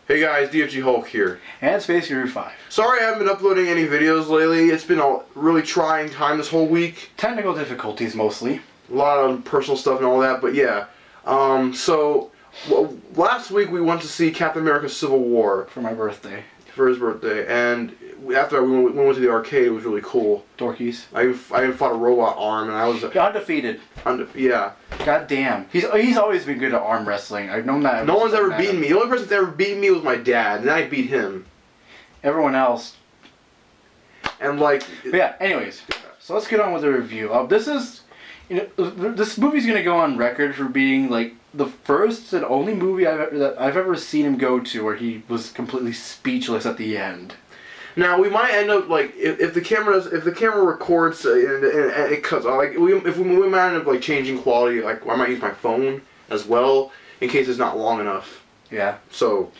Hey guys, DFG Hulk here. And Space Hero 5. Sorry I haven't been uploading any videos lately. It's been a really trying time this whole week. Technical difficulties mostly. A lot of personal stuff and all that, but yeah. Last week we went to see Captain America Civil War. For my birthday. For his birthday, and after that we went to the arcade. It was really cool. Dorkies. I even fought a robot arm, and I was... You're undefeated. Yeah. God damn. He's always been good at arm wrestling. I've known that. No one's ever beaten me. The only person that's ever beaten me was my dad, and I beat him. Everyone else. And like... But yeah, anyways. So let's get on with the review. This is... this movie's gonna go on record for being like the first and only movie that I've ever seen him go to where he was completely speechless at the end. Now we might end up like if the camera records and it cuts off, like we might end up like changing quality. Like I might use my phone as well in case it's not long enough. Yeah. So.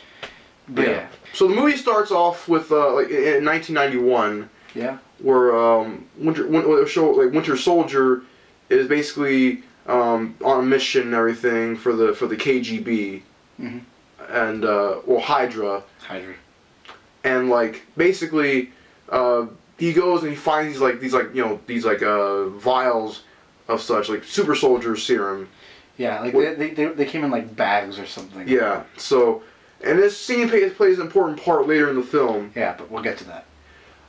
But yeah. So the movie starts off with like in 1991. Yeah. Where Winter Soldier is basically on a mission and everything for the KGB. Mm-hmm. And Hydra. Hydra. And like basically, he goes and he finds these vials of such like super soldier serum. Yeah, like they came in like bags or something. Yeah. So, and this scene plays an important part later in the film. Yeah, but we'll get to that.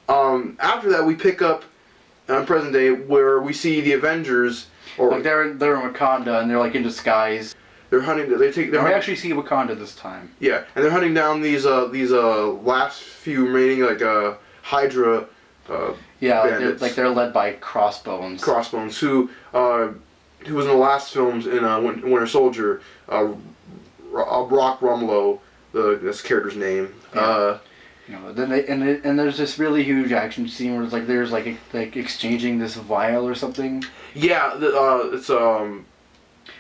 After that, we pick up on present day where we see the Avengers. Or like they're in Wakanda and they're like in disguise. They're hunting. We actually see Wakanda this time. Yeah, and they're hunting down these last few remaining Hydra. Yeah, they're led by Crossbones. Crossbones, who was in the last films in Winter Soldier. Rock Rumlow, that's the character's name. Yeah. Then there's this really huge action scene where it's like there's like exchanging this vial or something. Yeah, it's a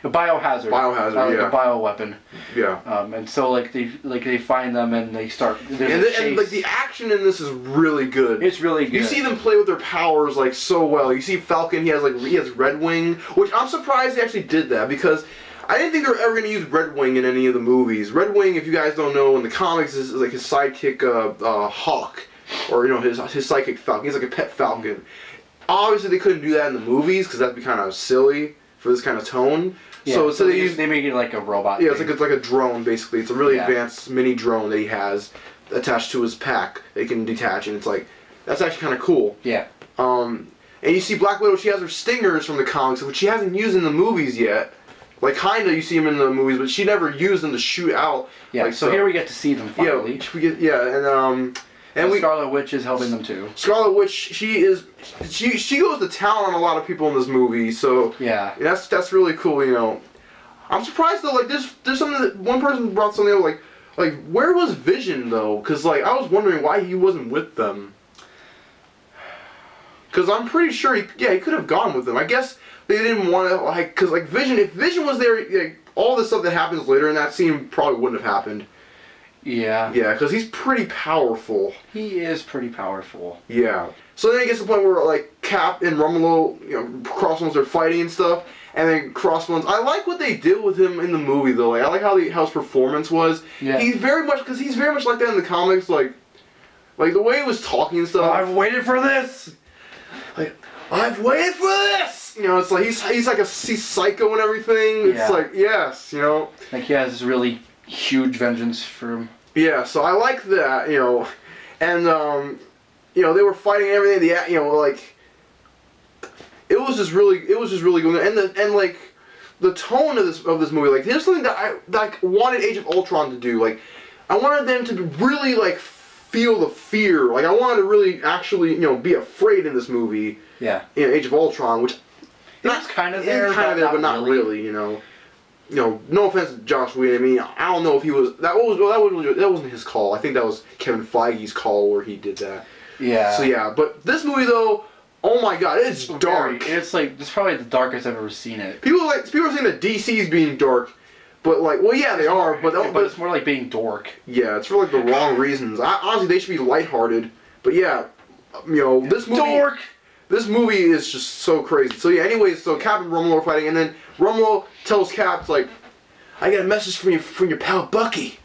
biohazard. Biohazard, like yeah. A bioweapon. Yeah. And so they find them and they start. And like the action in this is really good. It's really good. You see them play with their powers like so well. You see Falcon. He has Red Wing, which I'm surprised he actually did that because I didn't think they were ever going to use Red Wing in any of the movies. Red Wing, if you guys don't know, in the comics is like his sidekick Hawk, or his sidekick Falcon. He's like a pet Falcon. Mm-hmm. Obviously, they couldn't do that in the movies because that'd be kind of silly for this kind of tone. Yeah, so they make it like a robot. Yeah, thing. it's like a drone basically. It's a really advanced mini drone that he has attached to his pack. They can detach, and it's like that's actually kind of cool. Yeah. And you see Black Widow. She has her stingers from the comics, which she hasn't used in the movies yet. Like kinda, you see them in the movies, but she never used them to shoot out. Yeah. Like, so here we get to see them finally. And Scarlet Witch is helping them too. Scarlet Witch, she goes to town on a lot of people in this movie, so yeah, that's really cool. I'm surprised though. Like there's something that one person brought something up, like where was Vision though? Because like I was wondering why he wasn't with them. Because I'm pretty sure he could have gone with them. I guess they didn't want to because Vision. If Vision was there, all the stuff that happens later in that scene probably wouldn't have happened. Yeah. Yeah, because he's pretty powerful. He is pretty powerful. Yeah. So then it gets to the point where like Cap and Rumlow, Crossbones are fighting and stuff, and then Crossbones. I like what they did with him in the movie though. Like I like how his performance was. Yeah. He's very much like that in the comics. Like the way he was talking and stuff. I've waited for this. Like I've waited for this. It's like he's psycho and everything. It's like yes, Like he has this really huge vengeance for him. Yeah, so I like that, and they were fighting and everything. It was just really good, and like the tone of this movie. Like here's something that I wanted Age of Ultron to do. Like I wanted them to really like feel the fear. Like I wanted to really actually be afraid in this movie. Yeah. Age of Ultron, which it's kind of there, but not really. No offense to Joss Whedon. I mean, I don't know if he was. That wasn't his call. I think that was Kevin Feige's call where he did that. Yeah. So yeah, but this movie though, oh my god, it's dark. It's like it's probably the darkest I've ever seen it. People are saying that DC's being dark, but like, well, yeah, they are, but it's more like being dork. yeah, it's for like the wrong reasons. Honestly, they should be lighthearted. But yeah, this movie. Dork. This movie is just so crazy. So yeah, anyways, so Cap and Romolo are fighting, and then Romolo tells Cap like, "I got a message from your pal Bucky."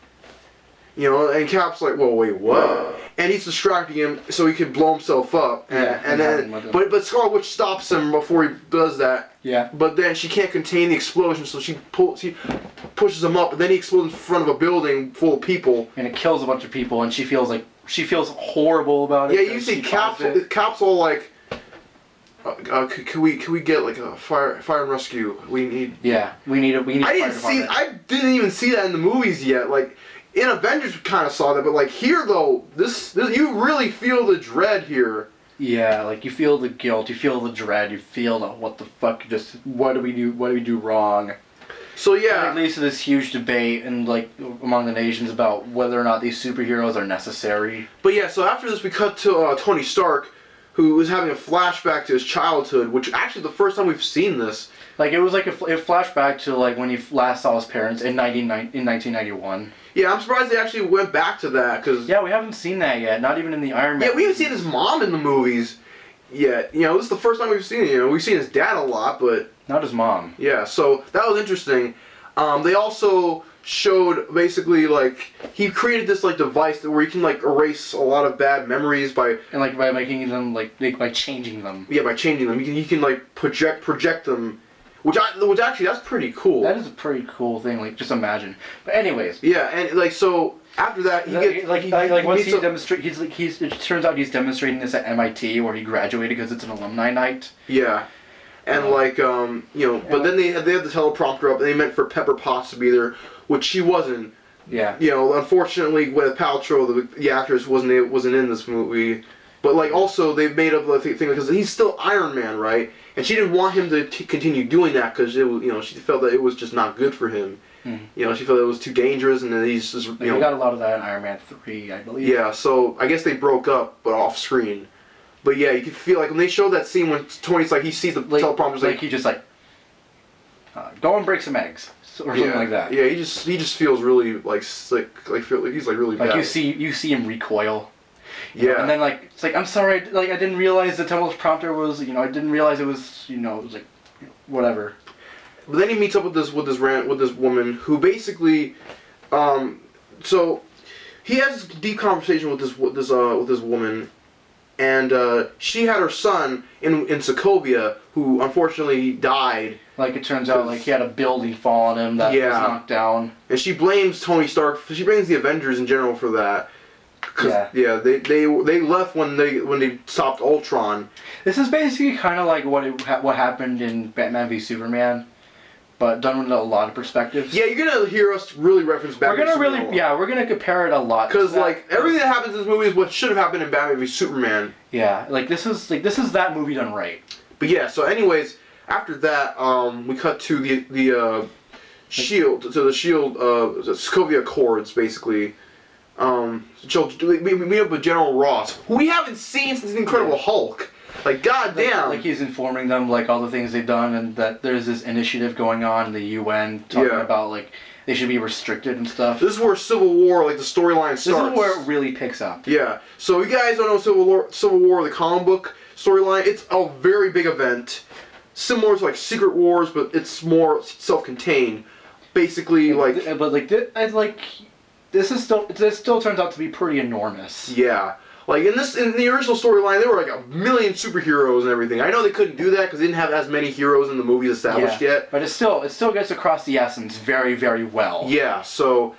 And Cap's like, "Well, wait, what?" And he's distracting him so he can blow himself up. And then, but Scarlet Witch stops him before he does that. Yeah. But then she can't contain the explosion, so she pushes him up, and then he explodes in front of a building full of people. And it kills a bunch of people, and she feels horrible about it. Yeah, you see Cap's all like, can we get like a fire and rescue? We need. Yeah, we need. I didn't even see that in the movies yet. Like in Avengers, we kind of saw that, but like here though, this you really feel the dread here. Yeah, like you feel the guilt, you feel the dread, you feel the what the fuck, what do we do wrong? So yeah, and it leads to this huge debate and like among the nations about whether or not these superheroes are necessary. But yeah, so after this we cut to Tony Stark, who was having a flashback to his childhood, which actually the first time we've seen this. Like it was like a flashback to like when he last saw his parents in 1991. Yeah, I'm surprised they actually went back to that because. Yeah, we haven't seen that yet. Not even in the Iron Man. Yeah, we haven't seen his mom in the movies yet. This is the first time we've seen it. We've seen his dad a lot, but not his mom. Yeah, so that was interesting. They also showed basically like he created this like device where he can like erase a lot of bad memories by making them by changing them. Yeah, by changing them. He can like project them. Which actually that's pretty cool. That is a pretty cool thing. Like just imagine. But anyways. Yeah, and like so after that he it turns out he's demonstrating this at MIT where he graduated because it's an alumni night. Yeah, and but then they had the teleprompter up and they meant for Pepper Potts to be there, which she wasn't. Yeah. Unfortunately, Gwyneth Paltrow, the actress, wasn't in this movie. But like also they made up the thing because he's still Iron Man, right? And she didn't want him to continue doing that because it was, she felt that it was just not good for him. Mm. She felt it was too dangerous, and then he's just, We got a lot of that in Iron Man 3, I believe. Yeah, so I guess they broke up, but off screen. But yeah, you could feel like when they showed that scene when Tony's like he sees the teleprompter, like he just go and break some eggs or something like that. Yeah, he just feels really like sick, he's like really bad. Like you see him recoil. Yeah. And then it's like I'm sorry, I didn't realize the teleprompter was, I didn't realize it was, it was like whatever. But then he meets up with this woman who basically, so he has this deep conversation with this woman, and she had her son in Sokovia who unfortunately died. Like it turns out, he had a building fall on him that was knocked down. And she blames Tony Stark. She blames the Avengers in general for that. They left when they stopped Ultron. This is basically kind of like what happened in Batman v Superman, but done with a lot of perspectives. Yeah, you're gonna hear us really reference Batman. We're gonna compare it a lot. Because everything that happens in this movie is what should have happened in Batman v Superman. Yeah, this is that movie done right. But yeah, so anyways, after that, we cut to the Shield, the Sokovia Accords, basically. We meet up with General Ross, who we haven't seen since the Incredible Hulk. Like, goddamn. Like he's informing them all the things they've done, and that there's this initiative going on in the UN talking about they should be restricted and stuff. This is where Civil War, the storyline starts. This is where it really picks up. Yeah. So you guys don't know Civil War, the comic book storyline. It's a very big event, similar to Secret Wars, but it's more self-contained. Basically, this still turns out to be pretty enormous. Yeah. In the original storyline, there were a million superheroes and everything. I know they couldn't do that because they didn't have as many heroes in the movies established yet. But it still gets across the essence very, very well. Yeah, so,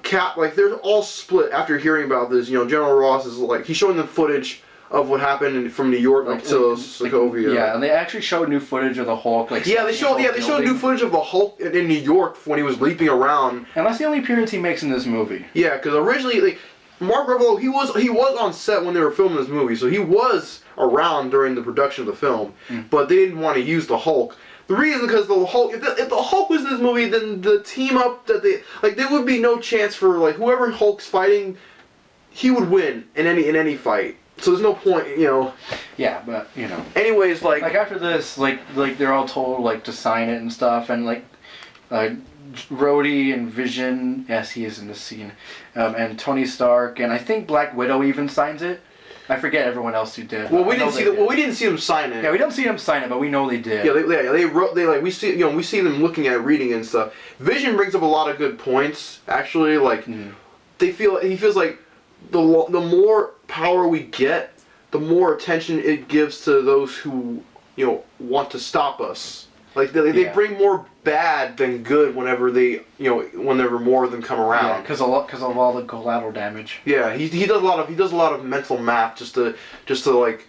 Cap, they're all split after hearing about this. General Ross is he's showing them footage of what happened from New York up to Sokovia. Yeah, and they actually showed new footage of the Hulk. They showed new footage of the Hulk in New York when he was leaping around. And that's the only appearance he makes in this movie. Yeah, because originally, Mark Ruffalo, he was on set when they were filming this movie, so he was around during the production of the film, but they didn't want to use the Hulk. The reason because the Hulk, if the Hulk was in this movie, then the team up that there would be no chance for whoever Hulk's fighting, he would win in any fight. so there's no point, you know. Yeah, but you know. Anyways, like After this, like they're all told like to sign it and stuff, and like, Rhodey and Vision, yes, he is in this scene, and Tony Stark, and I think Black Widow even signs it. I forget everyone else who did. well, we didn't see them sign it. Yeah, we don't see them sign it, but we know they did. Yeah, they wrote. They like we see we see them looking at it, reading it and stuff. Vision brings up a lot of good points. Actually, like he feels like the more power we get, the more attention it gives to those who want to stop us. Like they bring more bad than good whenever whenever more of them come around. Yeah, because of all the collateral damage. Yeah, he does a lot of mental math just to like,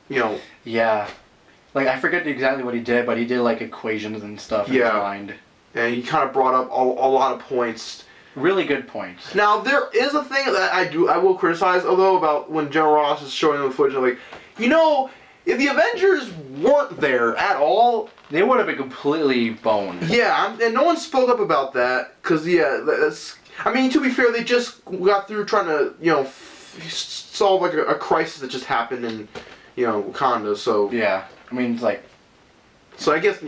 Yeah, like I forget exactly what he did, but he did like equations and stuff in his mind. And he kind of brought up a lot of points. Really good points. Now there is a thing that I will criticize although about when General Ross is showing them the footage. I'm like, if the Avengers weren't there at all, they would have been completely boned. Yeah, and no one spoke up about that because that's. I mean, to be fair, they just got through trying to solve like a crisis that just happened in Wakanda. So yeah, I mean it's like. So I guess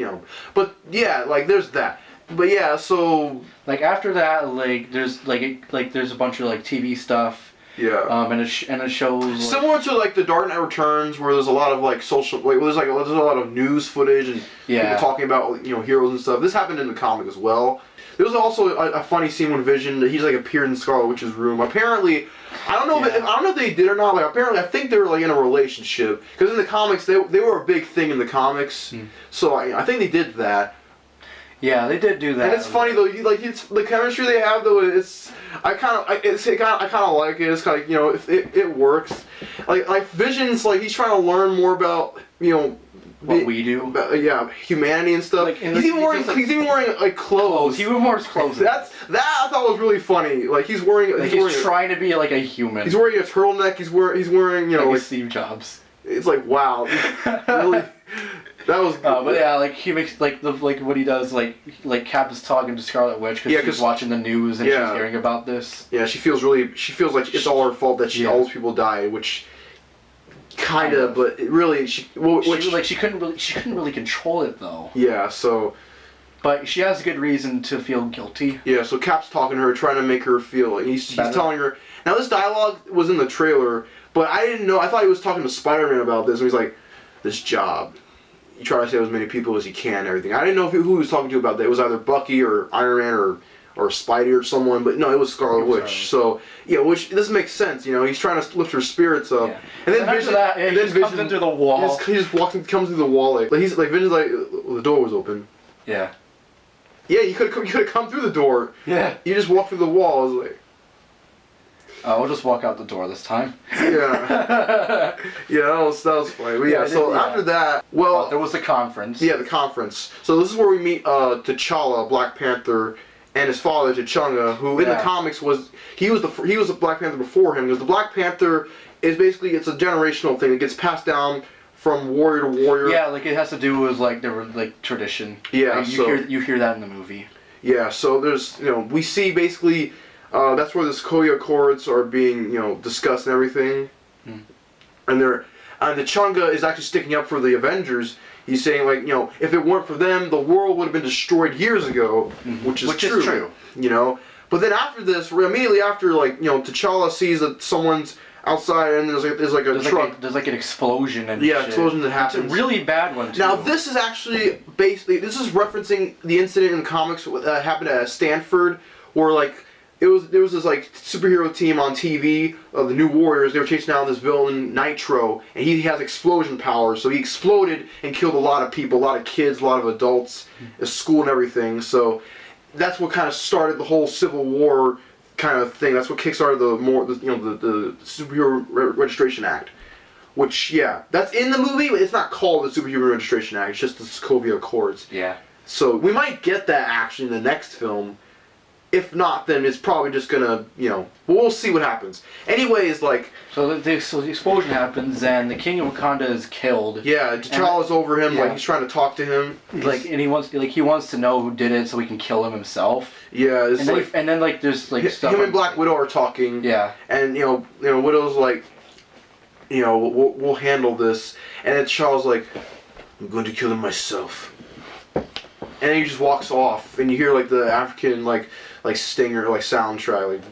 but yeah, like there's that. But yeah, so like after that, like there's there's a bunch of like TV stuff. Yeah. And it shows similar to like the Dark Knight Returns, where there's a lot of like social, there's a lot of news footage and people talking about heroes and stuff. This happened in the comic as well. There was also a funny scene when Vision he's like appeared in Scarlet Witch's room. Apparently, I don't know if they did or not. Like apparently, I think they were like in a relationship because in the comics they were a big thing in the comics. So I think they did that. Yeah, they did do that. And it's funny though, it's the chemistry they have though. I kind of like it. It's kind of if it works. Like Vision's he's trying to learn more about what we do. Humanity and stuff. Like, he's even wearing like clothes. He wears clothes. That I thought was really funny. Like he's wearing. He's trying to be like a human. He's wearing a turtleneck. He's wearing like Steve Jobs. It's like wow, really. That was. But yeah, like he makes like what he does like Cap is talking to Scarlet Witch because she's watching the news and she's hearing about this. Yeah, she feels like it's all her fault that all those people died, which kind of, but really she couldn't really control it though. Yeah, so. But she has a good reason to feel guilty. Yeah, so Cap's talking to her, trying to make her feel. He's telling her. Now this dialogue was in the trailer, but I didn't know. I thought he was talking to Spider-Man about this, and he's like, "This job. You try to save as many people as you can and everything." I didn't know who he was talking to about that. It was either Bucky or Iron Man or Spidey or someone, but no, it was Scarlet Witch. So, which this makes sense, he's trying to lift her spirits up. Yeah. And then Vision, he just comes in through the wall. He just comes through the wall like Vision's like, the door was open. Yeah. Yeah, you could have come through the door. Yeah. You just walked through the wall. I was like, we'll just walk out the door this time. Yeah. Yeah, that was funny. But after that, there was the conference. Yeah, the conference. So this is where we meet T'Challa, Black Panther, and his father T'Chunga, who in the comics was the Black Panther before him, because the Black Panther is basically it's a generational thing. It gets passed down from warrior to warrior. Yeah, like it has to do with like tradition. Yeah, you hear that in the movie. Yeah, so there's we see basically that's where the Sokovia Accords are being discussed and everything, and T'Chunga is actually sticking up for the Avengers. He's saying if it weren't for them, the world would have been destroyed years ago, which is true. But then after this, immediately after T'Challa sees that someone's outside and there's a truck. There's like an explosion and explosion that happens. It's a really bad one too. Now this is actually referencing the incident in the comics that happened at Stanford, where there was this superhero team on TV, the New Warriors. They were chasing down this villain Nitro, and he has explosion powers. So he exploded and killed a lot of people, a lot of kids, a lot of adults, at school and everything. So that's what kind of started the whole Civil War kind of thing. That's what kickstarted the Superhero Registration Act, which that's in the movie, but it's not called the Superhero Registration Act. It's just the Sokovia Accords. Yeah. So we might get that actually in the next film. If not, then it's probably just gonna, we'll see what happens. Anyways, So the explosion happens, and the King of Wakanda is killed. Yeah, T'Challa's over him, he's trying to talk to him. And he wants to know who did it so he can kill him himself. Yeah, it's and then there's stuff. Him and Black Widow are talking. Yeah. And Widow's like, we'll handle this. And then Shaw's like, I'm going to kill him myself. And then he just walks off, and you hear like the African like stinger like soundtrack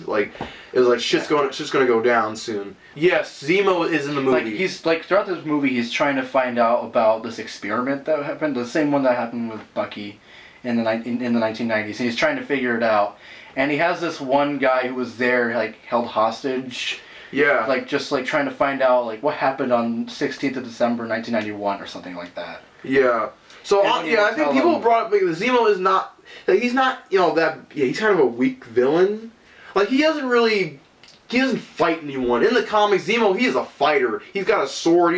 like it was like shit's gonna go down soon. Yes, Zemo is in the movie. Like he's like throughout this movie, he's trying to find out about this experiment that happened, the same one that happened with Bucky in the 1990s, and he's trying to figure it out. And he has this one guy who was there, like held hostage. Yeah. Like just like trying to find out like what happened on 16th of December 1991 or something like that. Yeah. So I think people brought up like Zemo is not like he's not he's kind of a weak villain. Like he doesn't fight anyone in the comics. Zemo, he is a fighter. He's got a sword.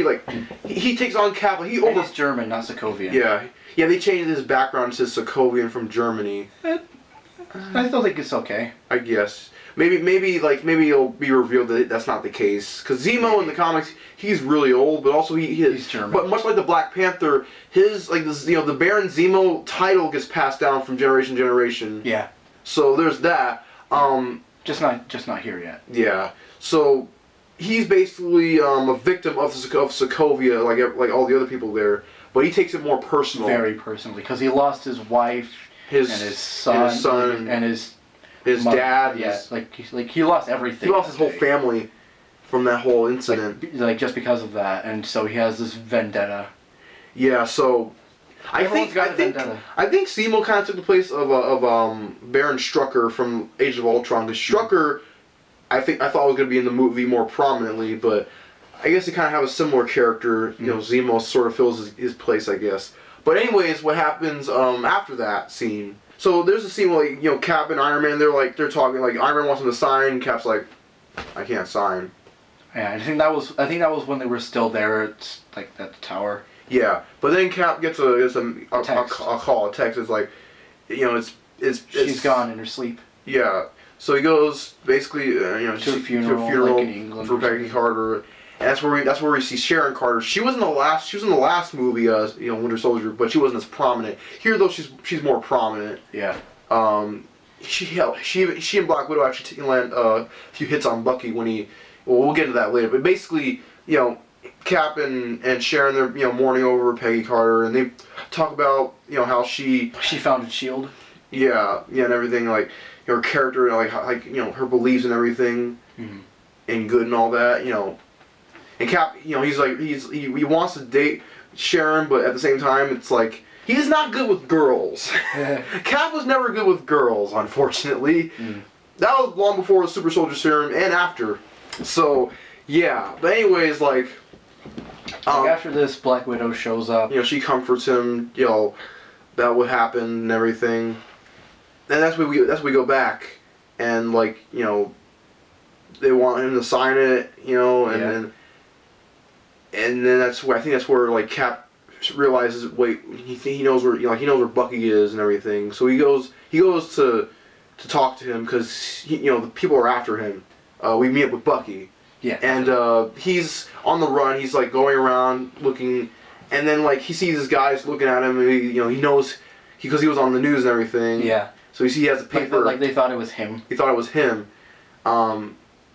He takes on Cap. Like, he's German, not Sokovian. Yeah. They changed his background to Sokovian from Germany. I still think it's okay. I guess. Maybe it'll be revealed that that's not the case. Because Zemo in the comics, he's really old, but also he's German. But much like the Black Panther, his the Baron Zemo title gets passed down from generation to generation. Yeah. So there's that. Just not here yet. Yeah. So he's basically a victim of Sokovia, like all the other people there. But he takes it more personal. Very personally, because he lost his wife, and his son, and his mother, dad. Yeah, like he lost everything. He lost his whole family from that whole incident. Like just because of that, and so he has this vendetta. Yeah. So I think Zemo kind of took the place of Baron Strucker from Age of Ultron. Because Strucker, I thought was going to be in the movie more prominently, but I guess they kind of have a similar character. Zemo sort of fills his place, I guess. But anyways, what happens after that scene? So there's a scene where Cap and Iron Man they're talking, like Iron Man wants him to sign. Cap's like, I can't sign. Yeah, I think that was when they were still there at the tower. Yeah, but then Cap gets a call, a text. It's like, she's gone in her sleep. Yeah, so he goes basically to a funeral like in England for Peggy Carter, and that's where we see Sharon Carter. She was in the last movie, Winter Soldier, but she wasn't as prominent. Here though, she's more prominent. Yeah. She and Black Widow actually land a few hits on Bucky when he. Well, we'll get into that later, but basically, Cap and Sharon, they're mourning over Peggy Carter, and they talk about how she founded S.H.I.E.L.D. Yeah, and everything, like her character, like her beliefs and everything, and good and all that, And Cap, he's like he wants to date Sharon, but at the same time, it's like he's not good with girls. Cap was never good with girls, unfortunately. That was long before the Super Soldier Serum and after. So, yeah. But anyways, after this, Black Widow shows up. She comforts him, that would happen and everything. And that's where we go back, and they want him to sign it, and then that's where I think that's where Cap realizes he knows where he knows where Bucky is and everything. So he goes to talk to him because the people are after him. We meet up with Bucky. Yeah. And he's on the run. He's going around looking, and then he sees these guys looking at him, and he knows because he was on the news and everything. Yeah. So you see he has a paper. They thought it was him. He thought it was him.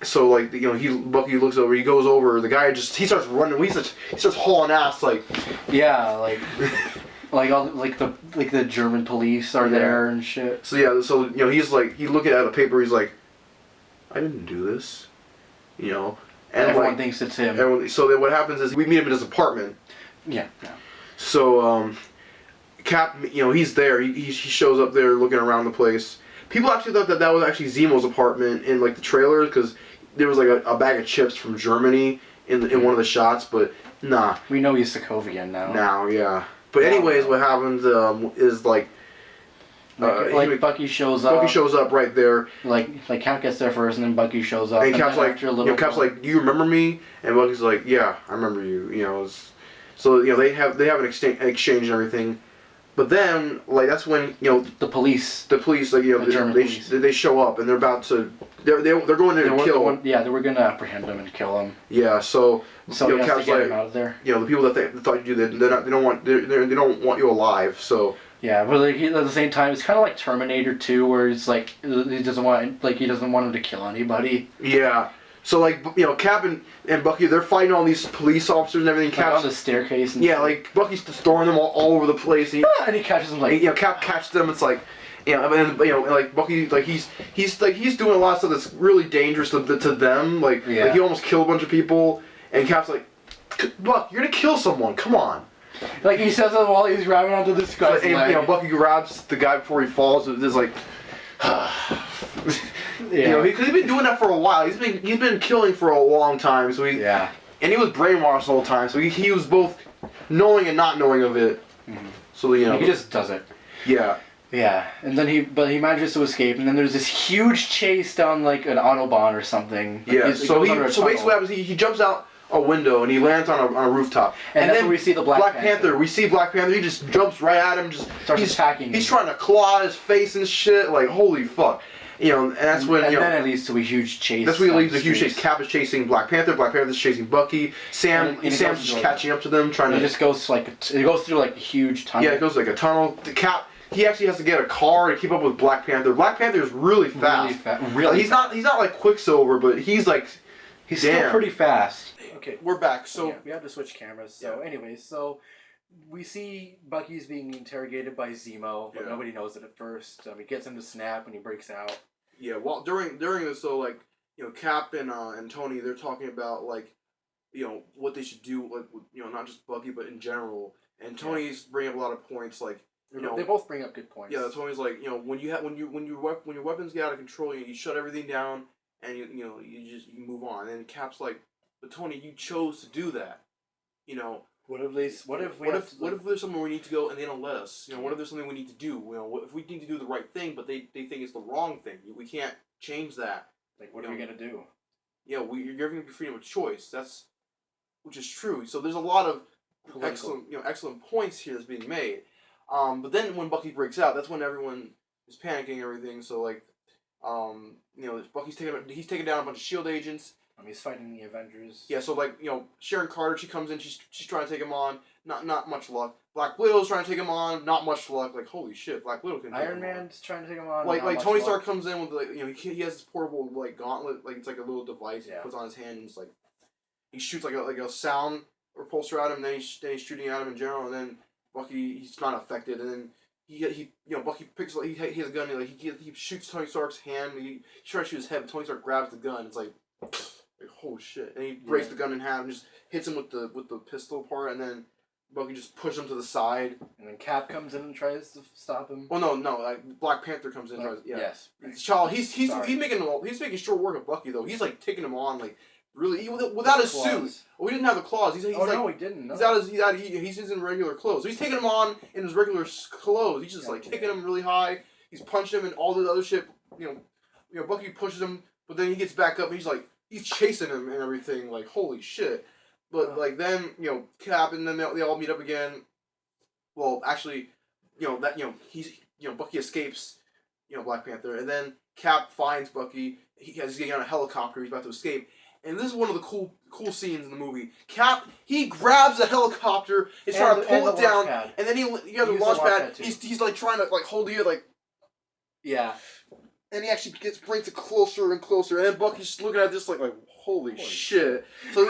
So Bucky looks over. He goes over. The guy he starts running. He starts hauling ass Yeah, the German police are there and shit. So yeah, he's he's looking at a paper. He's like, I didn't do this, and everyone thinks it's him. So then what happens is we meet him in his apartment. Yeah. So Cap, he's there. He shows up there looking around the place. People actually thought that was actually Zemo's apartment in the trailers because there was a bag of chips from Germany in one of the shots, but nah. We know he's Sokovian now. Now, yeah. But anyways, what happens is Bucky shows up. Bucky shows up right there. Cap gets there first, and then Bucky shows up. And Cap's Cap's like, "Do you remember me?" And Bucky's like, "Yeah, I remember you." So they have an exchange and everything. But then that's when the police the German police they show up and they're about to they're going to kill him. Yeah, they were gonna apprehend him and kill him. Yeah, so he has to get him out of there. The people that they thought you did, they don't want you alive. So yeah, but at the same time, it's kind of like Terminator 2, where it's he doesn't want him to kill anybody. Yeah. So like Cap and Bucky, they're fighting all these police officers and everything. Like on the staircase. And yeah, like Bucky's throwing them all over the place. And he catches them like. Cap catches them. It's like, like Bucky, like he's doing a lot of stuff that's really dangerous to them. Like he almost killed a bunch of people, and Cap's like, Buck, you're gonna kill someone. Come on. Like he says it while he's grabbing onto this guy's leg. Bucky grabs the guy before he falls. It's like. He's been doing that for a while. He's been killing for a long time. So and he was brainwashed the whole time. So he was both knowing and not knowing of it. Mm-hmm. So he just does it. Yeah. Yeah, and then he manages to escape, and then there's this huge chase down like an autobahn or something. Yeah. So basically what happens? He jumps out a window and he lands on a rooftop. And that's then where we see the Black Panther. We see Black Panther. He just jumps right at him. Starts attacking. He's trying to claw his face and shit. Like holy fuck. And that's when then it leads to a huge chase. That's when it leads to a huge chase. Cap is chasing Black Panther. Black Panther's chasing Bucky. Sam's just catching up to them, trying to. It just goes it goes through like a huge tunnel. Yeah, it goes like a tunnel. The Cap. He actually has to get a car to keep up with Black Panther. Black Panther is really fast. Really. He's not like Quicksilver, but he's still pretty fast. Okay, we're back. So we have to switch cameras. So anyways, so we see Bucky's being interrogated by Zemo, but nobody knows it at first. He gets him to snap and he breaks out. Yeah, well, during this, so Cap and Tony, they're talking about what they should do, not just Bucky, but in general. And Tony's bringing up a lot of points, they both bring up good points. Yeah, Tony's like, when your weapons get out of control, you shut everything down and you move on. And Cap's like, but Tony, you chose to do that. What if there's somewhere we need to go and they don't let us? What if there's something we need to do? What if we need to do the right thing, but they think it's the wrong thing? We can't change that. Like, what are we gonna do? Yeah, you're giving me freedom of choice. Which is true. So there's a lot of excellent points here that's being made. But then when Bucky breaks out, that's when everyone is panicking and everything. So Bucky's taking down a bunch of SHIELD agents. He's fighting the Avengers. Yeah, so Sharon Carter, she comes in, she's trying to take him on, not much luck. Black Widow's trying to take him on, not much luck. Like holy shit, Black Widow can. Iron Man's trying to take him on. Like Tony Stark comes in with he has this portable gauntlet, it's like a little device he puts on his hand, and it's he shoots like a sound repulsor at him, and then he's shooting at him in general, and then Bucky he's not affected, and then Bucky picks he has a gun, and he shoots Tony Stark's hand, and he tries to shoot his head, but Tony Stark grabs the gun. It's like holy shit, and he breaks the gun in half and just hits him with the pistol part, and then Bucky just pushes him to the side, and then Cap comes in and tries to stop him. Oh no, Black Panther comes in. Yes, Child, he's making short work of Bucky though. He's taking him on really without his suit. Well, he didn't have the claws. He's no, he didn't. No. He's in regular clothes. So he's taking him on in his regular clothes. He's just kicking him really high. He's punching him and all the other shit. Bucky pushes him, but then he gets back up. And he's chasing him and everything. Like holy shit. But then Cap and then they all meet up again. Well, actually, Bucky escapes. Black Panther, and then Cap finds Bucky. He's getting on a helicopter. He's about to escape. And this is one of the cool scenes in the movie. Cap, he grabs a helicopter, he's trying to pull it down, and then he has a launch pad. He's trying to hold it yeah. And he actually brings it closer and closer, and then Bucky's just looking at this like holy shit. So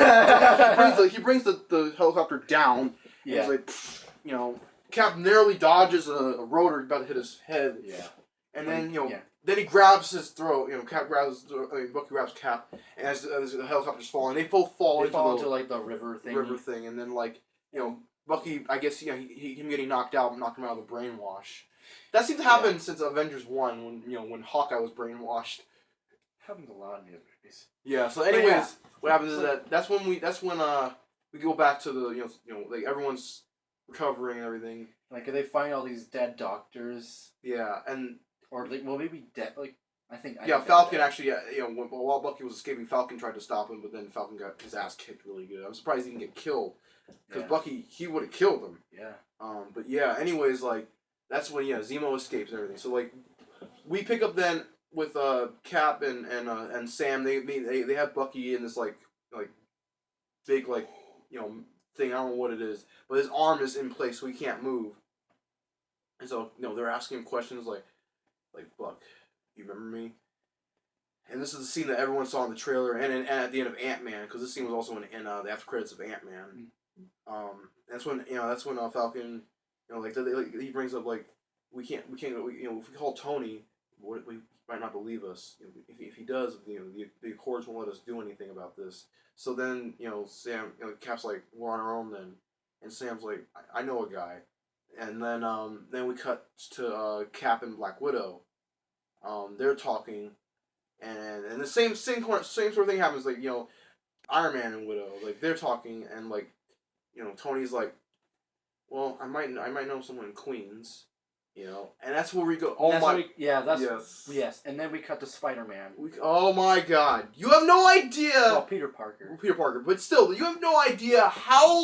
he brings the helicopter down. Yeah. And he's Cap narrowly dodges a rotor about to hit his head. Yeah. And then Then he grabs his throat. Cap grabs. Bucky grabs Cap, and as the helicopter's falling, they both fall into the river thing. And then Bucky, I guess him getting knocked out knocked him out of the brainwash. That seems to happen since Avengers 1 when Hawkeye was brainwashed. Happens a lot in the other movies. Yeah. So anyways, what happens is that's when we go back to the everyone's recovering and everything. They find all these dead doctors. Yeah, and. Or maybe dead. I think. Falcon actually. While Bucky was escaping, Falcon tried to stop him, but then Falcon got his ass kicked really good. I'm surprised he didn't get killed, because Bucky he would have killed him. Yeah. But yeah. Anyways, that's when Zemo escapes and everything. So we pick up then with Cap and Sam. They have Bucky in this big thing. I don't know what it is, but his arm is in place, so he can't move. And so they're asking him questions like, Buck, you remember me? And this is the scene that everyone saw in the trailer, and at the end of Ant-Man, because this scene was also in the after credits of Ant-Man. That's when Falcon, he brings up like we can't if we call Tony, we might not believe us. If he does, the Accords won't let us do anything about this. So then Sam, Cap's like, we're on our own then, and Sam's like, I know a guy, and then we cut to Cap and Black Widow. They're talking. And the same sort of thing happens, like, Iron Man and Widow, like, they're talking, and, like, Tony's like, well, I might know someone in Queens, and that's where we go. Yes, and then we cut to Spider-Man. Oh my God, you have no idea. Oh, Peter Parker, but still, you have no idea how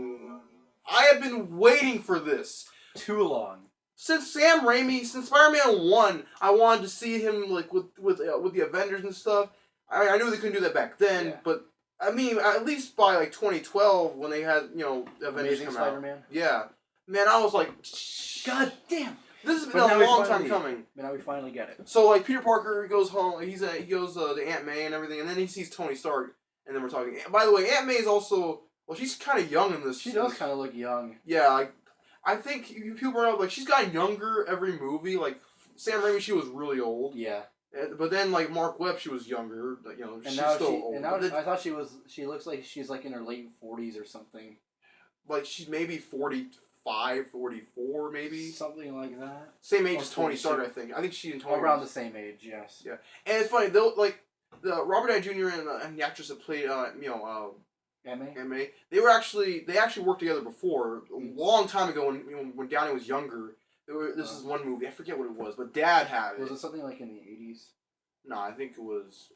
long I have been waiting for this. Too long. Since Sam Raimi, since Spider-Man 1, I wanted to see him like with the Avengers and stuff. I knew they couldn't do that back then, but I mean, at least by like 2012 when they had Avengers Amazing come Spider-Man. out. Yeah, man, I was like, God damn! This has been a long time coming. But now we finally get it. So like Peter Parker goes home, he goes to Aunt May and everything, and then he sees Tony Stark, and then we're talking. By the way, Aunt May is also she's kind of young in this. She does kind of look young. Yeah, I think people bring up, like, she's gotten younger every movie. Like, Sam Raimi, she was really old. Yeah. But then, like, Mark Webb, she was younger. She's still old. And now I thought she looks like she's, like, in her late 40s or something. Like, she's maybe 45, 44, maybe. Something like that. Same age as Tony Stark, I think. I think she and Tony around the same age, yes. Yeah. And it's funny, though, like, the Robert Downey Jr. and the actress that played, M.A.? They actually worked together before, a long time ago when Downey was younger. This is one movie, I forget what it was, but Dad had it. Was it something like in the 80s? No, I think it was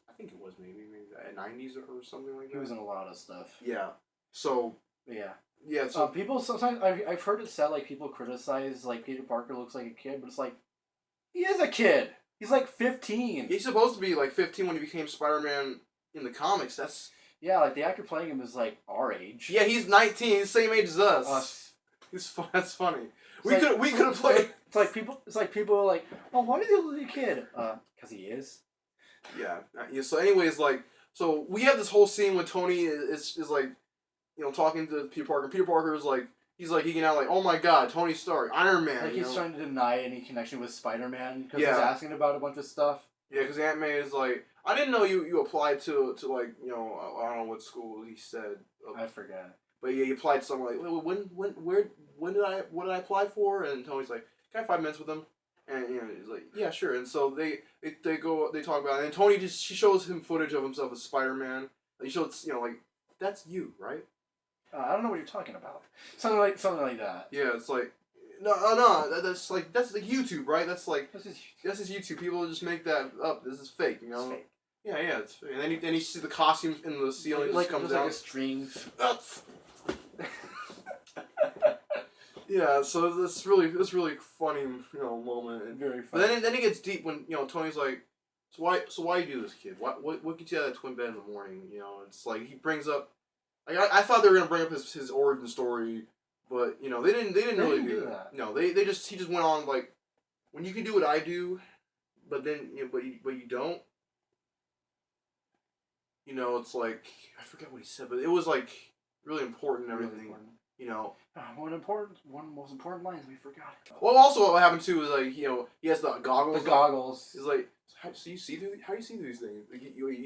maybe the 90s or something like that. He was in a lot of stuff. Yeah. So. Yeah. Yeah. So people sometimes I've heard it said, like, people criticize, like, Peter Parker looks like a kid, but it's like, he is a kid. He's like 15. He's supposed to be like 15 when he became Spider-Man in the comics. That's. Yeah, like, the actor playing him is, like, our age. Yeah, he's 19. He's the same age as us. That's funny. We could have played. It's like people are like, oh, why does he look like a kid? Because he is. Yeah. So anyways, like, so we have this whole scene when Tony is like, talking to Peter Parker. And Peter Parker is like, he's like geeking out, like, oh my God, Tony Stark, Iron Man. Like, he's trying to deny any connection with Spider-Man because he's asking about a bunch of stuff. Yeah, because Aunt May is like, I didn't know you applied to like, I don't know what school he said. I forget. But yeah, he applied to somewhere like, when did I apply for? And Tony's like, can I have 5 minutes with him? And he's like, yeah, sure. And so they talk about it, and Tony she shows him footage of himself as Spider-Man. He shows, like, that's you, right? I don't know what you're talking about. Something like that. Yeah, it's like, no, that's like YouTube, right? That's just YouTube. People just make that up. This is fake, It's fake. Yeah, it's fake. And then you see the costumes in the ceiling just comes out. Like a string. Yeah, so this really funny, moment. Very funny. But then it gets deep when Tony's like, so why you do this, kid? What gets you out of that twin bed in the morning? It's like he brings up, like, I thought they were gonna bring up his origin story, but they didn't really do that. No, he just went on like, when you can do what I do, but then but you don't. It's like, I forget what he said, but it was like really important and everything. Really important. One of the most important lines we forgot. Well, also what happened too is like he has the goggles. The goggles. He's like, how do you see through these things? Like,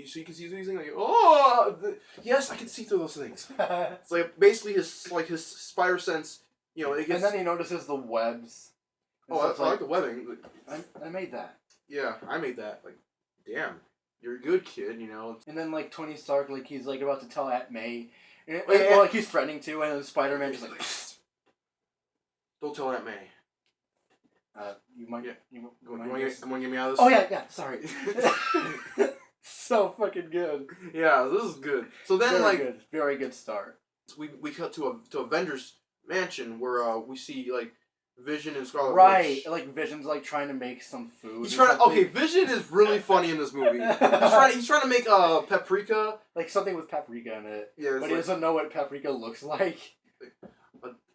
so you can see through these things. Like, yes, I can see through those things. It's like basically his spider sense. It gets, and then he notices the webs. I like the webbing. I made that. Yeah, I made that. Like, damn, you're a good kid. And then like Tony Stark, like he's like about to tell Aunt May. Well, like he's threatening to, and then Spider-Man just like, don't tell Aunt May. You might. Yeah. You want to get me out of this? Oh yeah. Sorry. So fucking good. Yeah, this is good. So then, very good start. We cut to Avengers Mansion where we see like Vision and Scarlet Witch. Right, like Vision's like trying to make some food. He's trying to. Okay, Vision is really funny in this movie. He's trying to make paprika. Like something with paprika in it. Yeah, but he doesn't know what paprika looks like.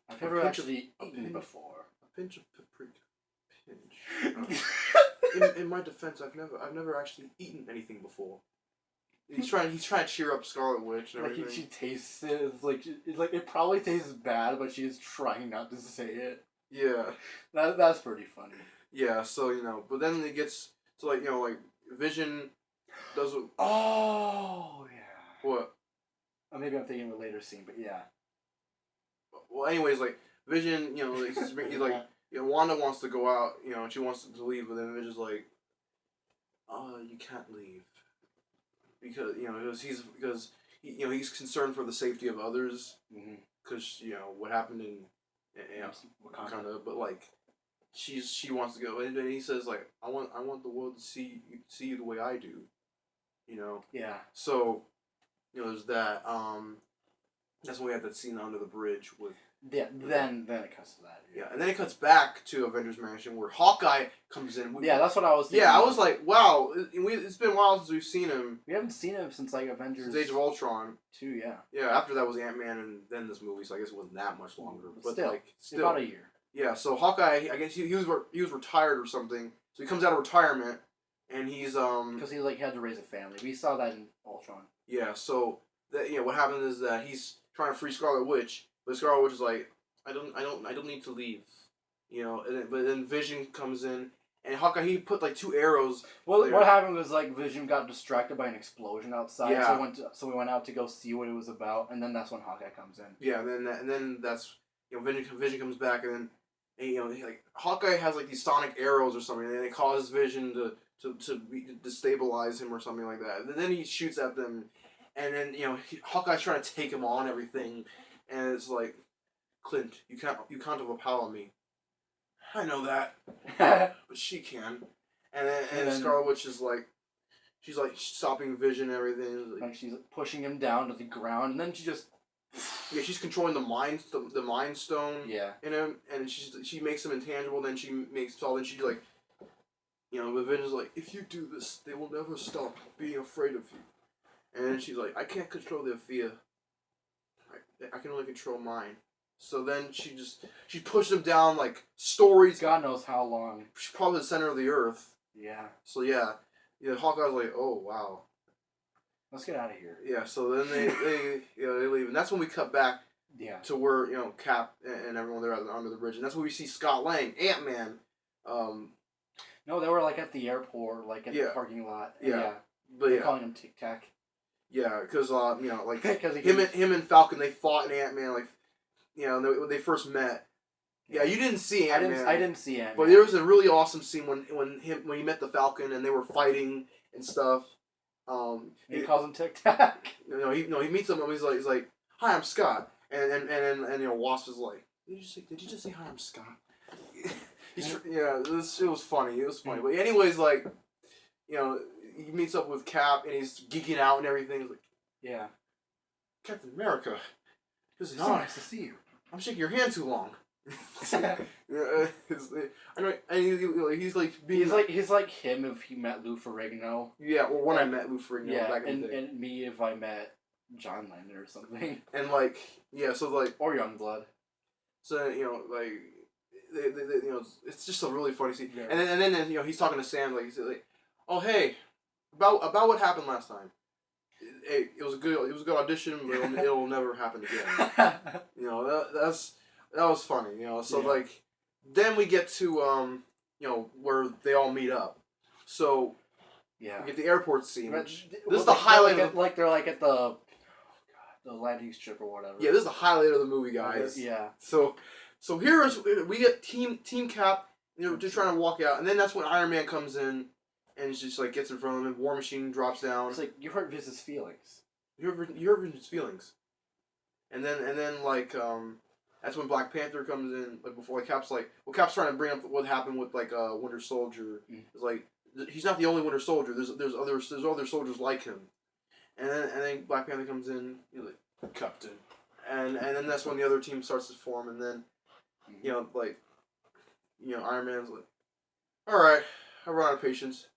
I've never actually eaten before. A pinch of paprika. Pinch. In my defense, I've never actually eaten anything before. He's trying to cheer up Scarlet Witch and everything. Like she tastes it. It's like it probably tastes bad, but she's trying not to say it. Yeah. That's pretty funny. Yeah. So but then it gets to like Vision does what? Oh yeah. What? Or maybe I'm thinking of a later scene, but yeah. Well, anyways, like Vision, he's like, Wanda wants to go out, and she wants to leave, but then Vision's like, you can't leave because he's concerned for the safety of others because what happened in Wakanda, but like she wants to go, and then he says like, I want the world to see you the way I do, Yeah. So there's that. That's when we had that scene under the bridge with. Yeah, then it cuts to that. Yeah, and then it cuts back to Avengers Mansion where Hawkeye comes in. Yeah, that's what I was thinking. Yeah, I was like, wow, it's been a while since we've seen him. We haven't seen him since like Avengers. Since Age of Ultron. 2, yeah. Yeah, after that was Ant-Man and then this movie, so I guess it wasn't that much longer. But still. About a year. Yeah, so Hawkeye, I guess he was retired or something, so he comes out of retirement, and he's because he had to raise a family. We saw that in Ultron. Yeah, so what happens is that he's trying to free Scarlet Witch, but Scarlet Witch is like, I don't need to leave, but then Vision comes in, and Hawkeye, he put like 2 arrows. Well, what happened was like Vision got distracted by an explosion outside, Yeah. So we went out to go see what it was about, and then that's when Hawkeye comes in. Yeah, and then that's Vision comes back, and then Hawkeye has like these sonic arrows or something, and it causes Vision to destabilize him or something like that. And then he shoots at them, and then Hawkeye's trying to take him on and everything, and it's like, Clint, you can't overpower me. I know that, but she can. And then Scarlet Witch is like, she's like stopping Vision and everything. Like she's pushing him down to the ground, and then she just. Yeah, she's controlling the Mind Stone. Yeah. In him, and she makes him intangible. Then she makes all. Then she like, but Vision's like, if you do this, they will never stop being afraid of you. And she's like, I can't control their fear. I can only control mine. So then she pushed him down like stories. God knows how long. She's probably the center of the earth. Yeah. So yeah, Hawkeye's like, oh wow. Let's get out of here. Yeah. So then they leave, and that's when we cut back. Yeah. To where Cap and everyone there under the bridge, and that's where we see Scott Lang, Ant-Man. No, they were like at the airport, like at the parking lot. Yeah. But they're calling him Tic Tac. Yeah, because like Cause him and Falcon, they fought in Ant-Man, like when they first met. Yeah, you didn't see Ant-Man. I didn't see Ant-Man. But there was a really awesome scene when he met the Falcon and they were fighting and stuff. He calls him Tic Tac. He meets him and he's like, "Hi, I'm Scott," and Wasp is like, "Did you just say hi, I'm Scott?" It was funny. It was funny. But anyways, like, he meets up with Cap and he's geeking out and everything. He's like, yeah, Captain America. This is so nice to see you. I'm shaking your hand too long. I know, and he's like him if he met Lou Ferrigno. Yeah, or when I met Lou Ferrigno back in the day. And me if I met John Lennon or something. And so or Youngblood. So it's just a really funny scene. Yeah. And then he's talking to Sam he's like, oh hey, about what happened last time. It was a good audition, but it'll never happen again. That was funny. So then we get to where they all meet up. So yeah, we get the airport scene. This is the highlight. They're like at the landing strip or whatever. Yeah, this is the highlight of the movie, guys. Yeah. So we get Team Cap. Just trying to walk out, and then that's when Iron Man comes in. And he just gets in front of him. War Machine drops down. It's like you hurt Viz's feelings. You hurt his feelings. And then that's when Black Panther comes in. Before Cap's Cap's trying to bring up what happened with Winter Soldier. It's he's not the only Winter Soldier. There's other soldiers like him. And then Black Panther comes in. He's like, Captain. And then that's when the other team starts to form. And then Iron Man's like, all right, I run out of patience.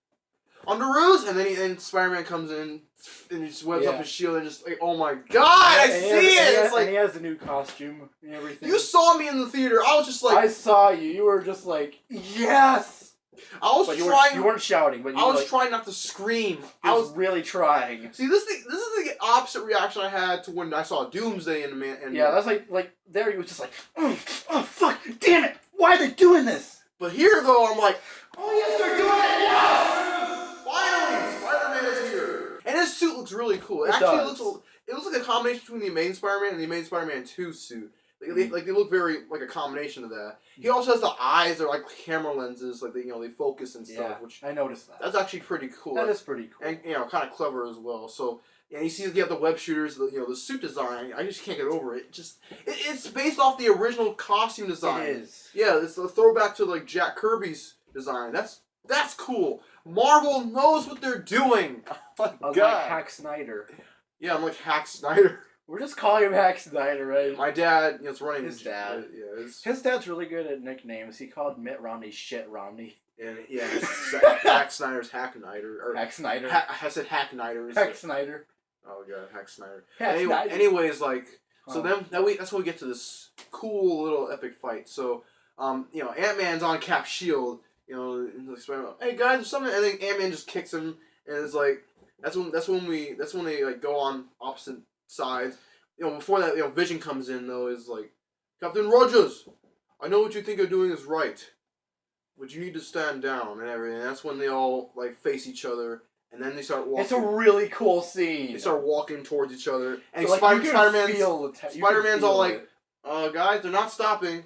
On the ruse, and then Spider-Man comes in and he just webs up his shield and just oh my god, I see it! And he has a new costume and everything. You saw me in the theater. I was just like, I saw you. You were just like, yes. I was But trying. you weren't shouting, but you I was like, trying not to scream. I was really trying. See, this is the opposite reaction I had to when I saw Doomsday in the man. And Yeah, that's like there he was just like, oh fuck, damn it, why are they doing this? But here though, I'm like, oh yes, they're doing it. Yes! Finally, Spider-Man is here, and his suit looks really cool. It looks like a combination between the Amazing Spider-Man and the Amazing Spider-Man 2 suit. They look very like a combination of that. He also has the eyes; they're like camera lenses, like they focus and stuff. Yeah, Which I noticed that. that's actually pretty cool. That is pretty cool. And kind of clever as well. So and you see you have the web shooters, the suit design. I just can't get over it. It's based off the original costume design. It is. Yeah, it's a throwback to like Jack Kirby's design. That's cool. Marvel knows what they're doing. Oh my God. Like Hack Snyder. Yeah, I'm like Hack Snyder. We're just calling him Hack Snyder, right? My dad, it's running His dad. Yeah, His dad's really good at nicknames. He called Mitt Romney Shit Romney. and yeah, Hack Snyder's Hack Snyder. Or Hack Snyder. I said Hack Snyder. Hack Snyder. Oh God, Hack Snyder. Snyder. Anyways, like so, Oh. that's when we get to this cool little epic fight. So, Ant-Man's on Cap's shield. And like, hey guys, there's something, and then Ant-Man just kicks him, and it's like that's when they like go on opposite sides. Before that, Vision comes in though, is like, Captain Rogers, I know what you think you're doing is right, but you need to stand down and everything. And that's when they all like face each other, and then they start walking. It's a really cool scene. They start walking towards each other, and So, like, Spider-Man's all like, guys, they're not stopping.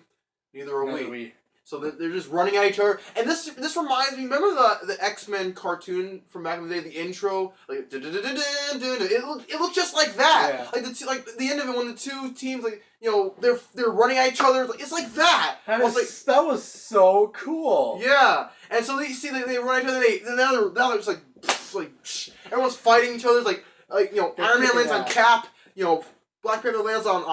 Neither are we. So they're just running at each other, and this reminds me. Remember the X-Men cartoon from back in the day, the intro, like it looked just like that. Yeah. Like the end of it when the two teams they're running at each other. It's like that. That was so cool. Yeah, and so they run at each other. Now they're just like everyone's fighting each other. Like Iron Man lands on Cap. Black Panther lands on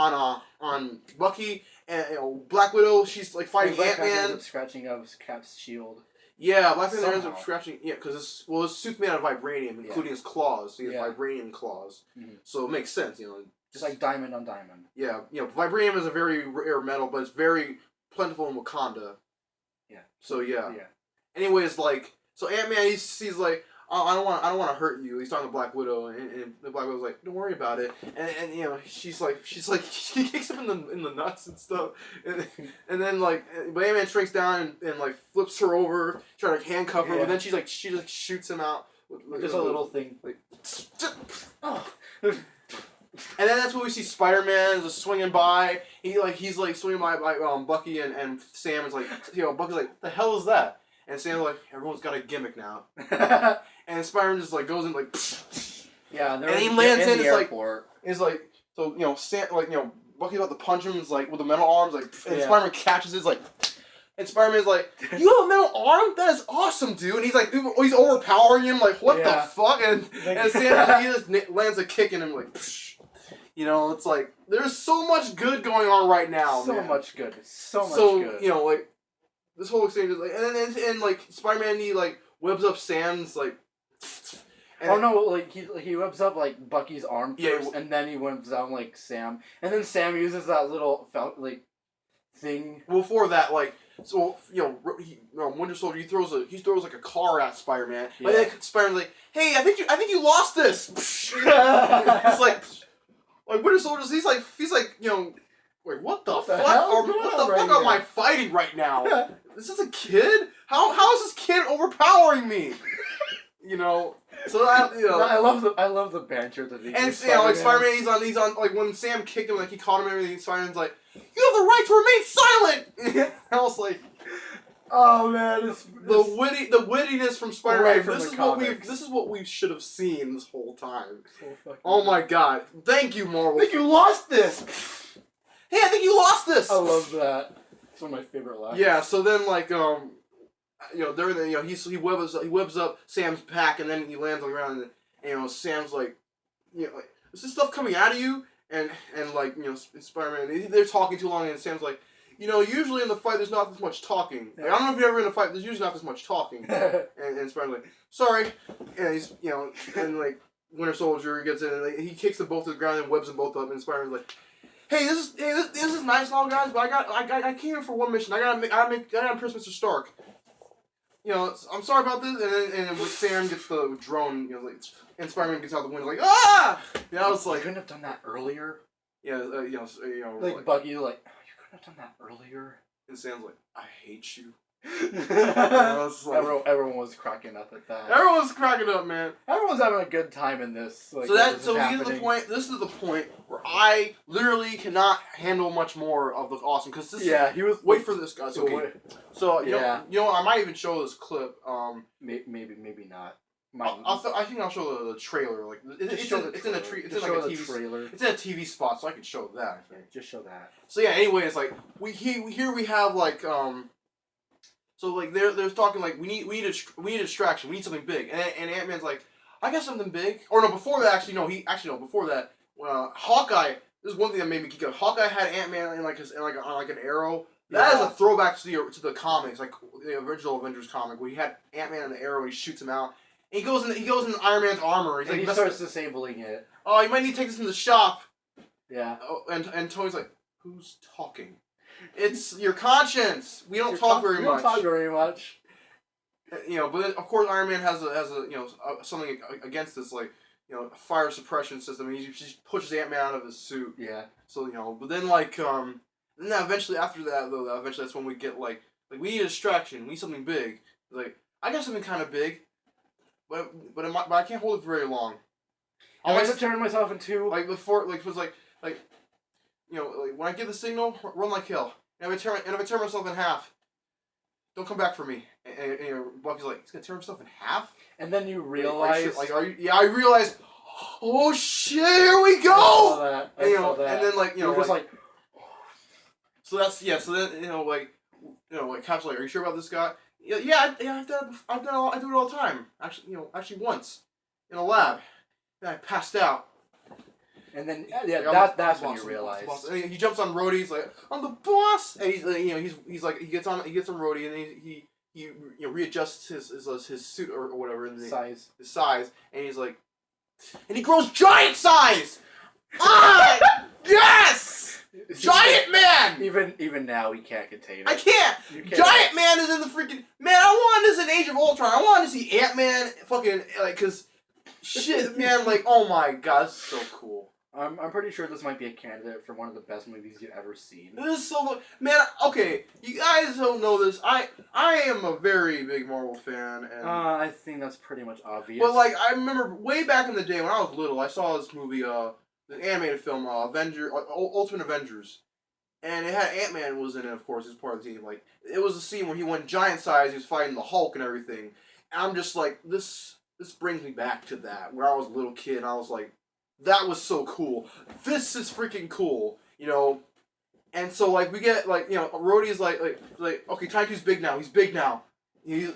Bucky. And Black Widow, she's like fighting Ant-Man. Scratching up Cap's shield. Yeah, Black Panther ends up scratching. Yeah, because his suit's made out of vibranium, including his claws. So he has vibranium claws. Mm-hmm. So it makes sense, Just like diamond on diamond. Yeah, vibranium is a very rare metal, but it's very plentiful in Wakanda. Yeah. So yeah. Anyways, so Ant-Man, he's like, oh, I don't want to hurt you. He's talking to Black Widow, and the Black Widow's like, don't worry about it. And she's like, she kicks him in the nuts and stuff. And then but Ant-Man shrinks down and like flips her over, trying to handcuff her. But then she just shoots him out. With just a little thing. Like, oh. And then that's when we see Spider-Man just swinging by. He's swinging by Bucky and Sam is like, Bucky's like, the hell is that? And Sam's like, everyone's got a gimmick now. And Spider-Man just goes in and he lands in the airport. Sam Bucky's about to punch him with the metal arms and Spider-Man catches it and Spider-Man's like, you have a metal arm? That is awesome, dude. And he's like, he's overpowering him what the fuck? And Sam he just lands a kick in him it's like there's so much good going on right now. So much good. So good. This whole exchange is and Spider-Man he webs up Sam's he webs up Bucky's arm first, and then he webs down Sam, and then Sam uses that little thing. Well, before that, Winter Soldier he throws a car at Spider-Man. Yeah. Then Spider-Man's like, hey, I think you lost this. It's like Winter Soldier he's like wait, what the fuck? What the fuck am I fighting right now? This is a kid? How is this kid overpowering me? So I love the banter that he. And Spider-Man, he's on when Sam kicked him, he caught him and everything. Spider-Man's like, you have the right to remain silent. I was like, oh man, the wittiness from Spider-Man. Right this is what we should have seen this whole time. Oh my God! Thank you, Marvel. I think you lost this. Hey, I think you lost this. I love that. It's one of my favorite lines. Yeah. So then he webs up Sam's pack and then he lands on the ground and Sam's like, is this stuff coming out of you? And Spider-Man, they're talking too long and Sam's like, usually in the fight there's not this much talking. I don't know if you're ever in a fight, there's usually not this much talking. and Spider-Man's like, sorry. And he's and Winter Soldier gets in and he kicks them both to the ground and webs them both up and Spider-Man's like, hey, this is nice and all, guys, but I came here for one mission. I gotta impress Mr. Stark. I'm sorry about this, and then when Sam gets the drone, like, and Spider-Man gets out the window, like, ah! I was You like, couldn't have done that earlier. yeah, Like Bucky, like, oh, you couldn't have done that earlier. and Sam's like, I hate you. Everyone was cracking up at that. Everyone's cracking up, man. Everyone's having a good time in this. Like, So we get to the point. This is the point where I literally cannot handle much more of the awesome because this. Yeah, he was. Wait for this, guys. Okay. So you know, I might even show this clip. Maybe not. I think I'll show the trailer. Like it's in a trailer. It's in a TV spot, so I can show that. I think. Just show that. So yeah. Anyway, it's like we have like So like they're talking like we need a distraction. We need something big. And Ant-Man's like, I got something big. Or no, before that before that, Hawkeye. This is one thing that made me geek out. Hawkeye had Ant-Man in like an arrow. That is a throwback to the comics, like the original Avengers comic, where he had Ant-Man in the arrow. He shoots him out. And he goes in Iron Man's armor. He starts disabling it. Oh, you might need to take this in the shop. Yeah. Oh, and Tony's like, who's talking? It's your conscience. We don't talk very much. We don't talk very much. But then, of course Iron Man has something against this, like, fire suppression system. He just pushes Ant-Man out of his suit. Yeah. So but then then eventually after that though, that's when we get like we need a distraction. We need something big. Like I got something kind of big, but I can't hold it for very long. I might have turned myself into like before, like it was like when I get the signal, run like hell. And if I turn myself in half, don't come back for me. And Bucky's like, he's gonna turn himself in half. And then you realize, I realized, oh shit, here we go. I saw that. And then you're just like, so that's so then Cap's like, are you sure about this guy? Yeah, I do it all the time. Actually once in a lab, and I passed out. And then that's when you realize. And he jumps on Rhodey. He's like, I'm the boss. And he's like he gets on Rhodey, and then he readjusts his suit or whatever his size, and he's like, and he grows giant size. Yes, Giant Man. Even now he can't contain it. I can't. Giant Man is in the freaking man. I wanted this in Age of Ultron. I wanted to see Ant-Man fucking cause shit, man. Like, oh my god, this is so cool. I'm pretty sure this might be a candidate for one of the best movies you've ever seen. This is so man. Okay, you guys don't know this. I am a very big Marvel fan, and I think that's pretty much obvious. But I remember way back in the day when I was little, I saw this movie, the animated film, Ultimate Avengers, and it had Ant-Man was in it. Of course, he's part of the team. Like it was a scene where he went giant size. He was fighting the Hulk and everything. And I'm just like this. This brings me back to that where I was a little kid. And I was like. That was so cool. This is freaking cool, And so we get Rhodey's like okay, Taichu's big now. He's big now. He's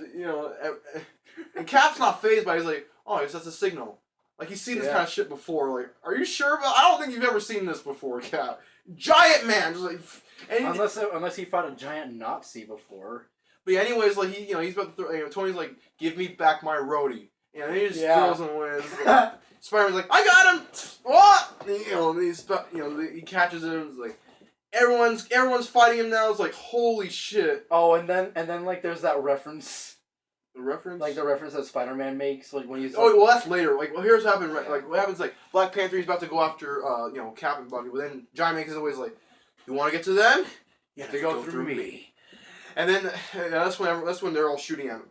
and Cap's not phased by it. He's like, oh, I guess that's a signal. Like he's seen this kind of shit before. Like, are you sure about? I don't think you've ever seen this before, Cap. Giant Man, just unless he fought a giant Nazi before. But anyways, he's about to throw. Tony's like, give me back my Rhodey. And he just throws him away. Spider-Man's like, I got him! What? And he catches him. It's like, everyone's fighting him now. It's like, holy shit. Oh, and then there's that reference. The reference? Like the reference that Spider-Man makes, when he's. Oh, well, that's later. Here's what happened. What happens? Black Panther. He's about to go after, Cap and Bucky. But then Giant Man is always like, you want to get to them? You have to go through me. And then that's when they're all shooting at him.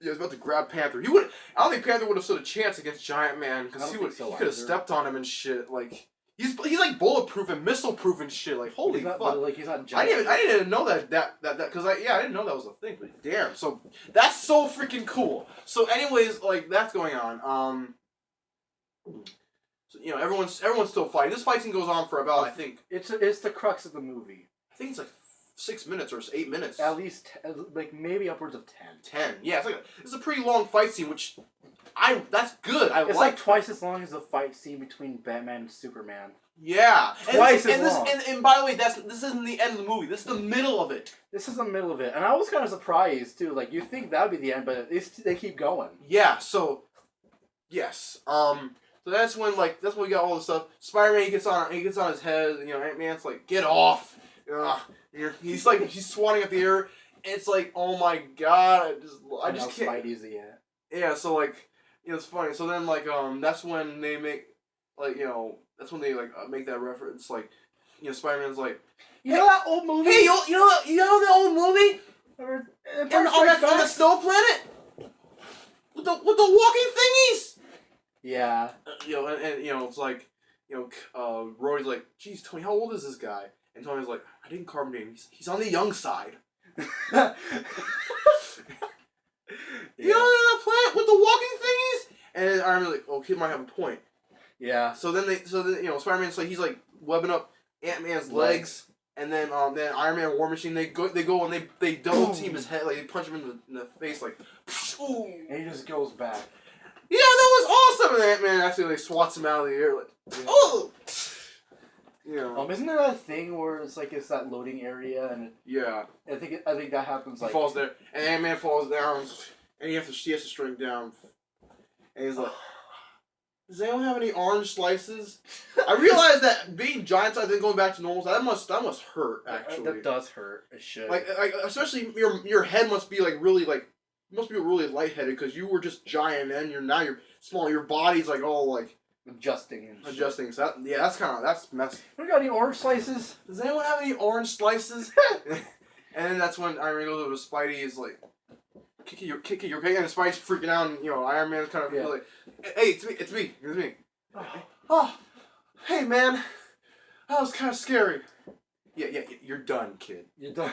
He was about to grab Panther. I don't think Panther would have stood a chance against Giant Man because he could have stepped on him and shit. Like he's bulletproof and missile proof and shit. Like holy fuck! He's not giant. I didn't even know that because I didn't know that was a thing. But damn, so that's so freaking cool. So anyways, that's going on. So everyone's still fighting. This fight scene goes on for about I think it's the crux of the movie. I think it's 6 minutes or 8 minutes. At least, maybe upwards of 10. 10. Yeah, it's a pretty long fight scene, which that's good. It's like twice as long as the fight scene between Batman and Superman. Yeah, twice as long. And by the way, this isn't the end of the movie. This is the middle of it. This is the middle of it, and I was kind of surprised too. You think that would be the end, but they keep going. Yeah. So, yes. So that's when we got all the stuff. Spider-Man he gets on his head. Ant-Man's like, get off. He's swatting at the air. it's like, oh my god, I just can't. Spidey's the Yeah, so like, it's funny. So then like that's when they make like that's when they like make that reference like Spider-Man's like, you know that old movie? hey, you know the old movie on the snow planet with the walking thingies. Yeah. And it's like Roy's like, geez, Tony, how old is this guy? And Tony's like, I didn't carve him in. He's on the young side. Yeah. You know that planet with the walking thingies? And Iron Man's like, oh, kid might have a point. Yeah. So then Spider-Man's like, he's like webbing up Ant-Man's legs, and then Iron Man and War Machine they go and they double team his head, like they punch him in the face, like, ooh. And he just goes back. Yeah, that was awesome. And Ant-Man actually like swats him out of the air, like, oh. Isn't there that thing where it's that loading area and yeah. I think that happens. He falls there, and Ant-Man falls down, and he has to string down, and he's like, does anyone have any orange slices? I realized that being giant size and going back to normal size, that must hurt actually. That does hurt. It should. Like especially your head must be really lightheaded because you were just giant and now you're small. Your body's like all like adjusting. So that's messed. We got any orange slices? Does anyone have any orange slices? And then that's when Iron Man goes over to Spidey. Is like, kick it, you're okay. And Spidey's freaking out, and Iron Man's kind of like, hey, it's me. Oh, hey man, that was kind of scary. Yeah, you're done, kid. You're done.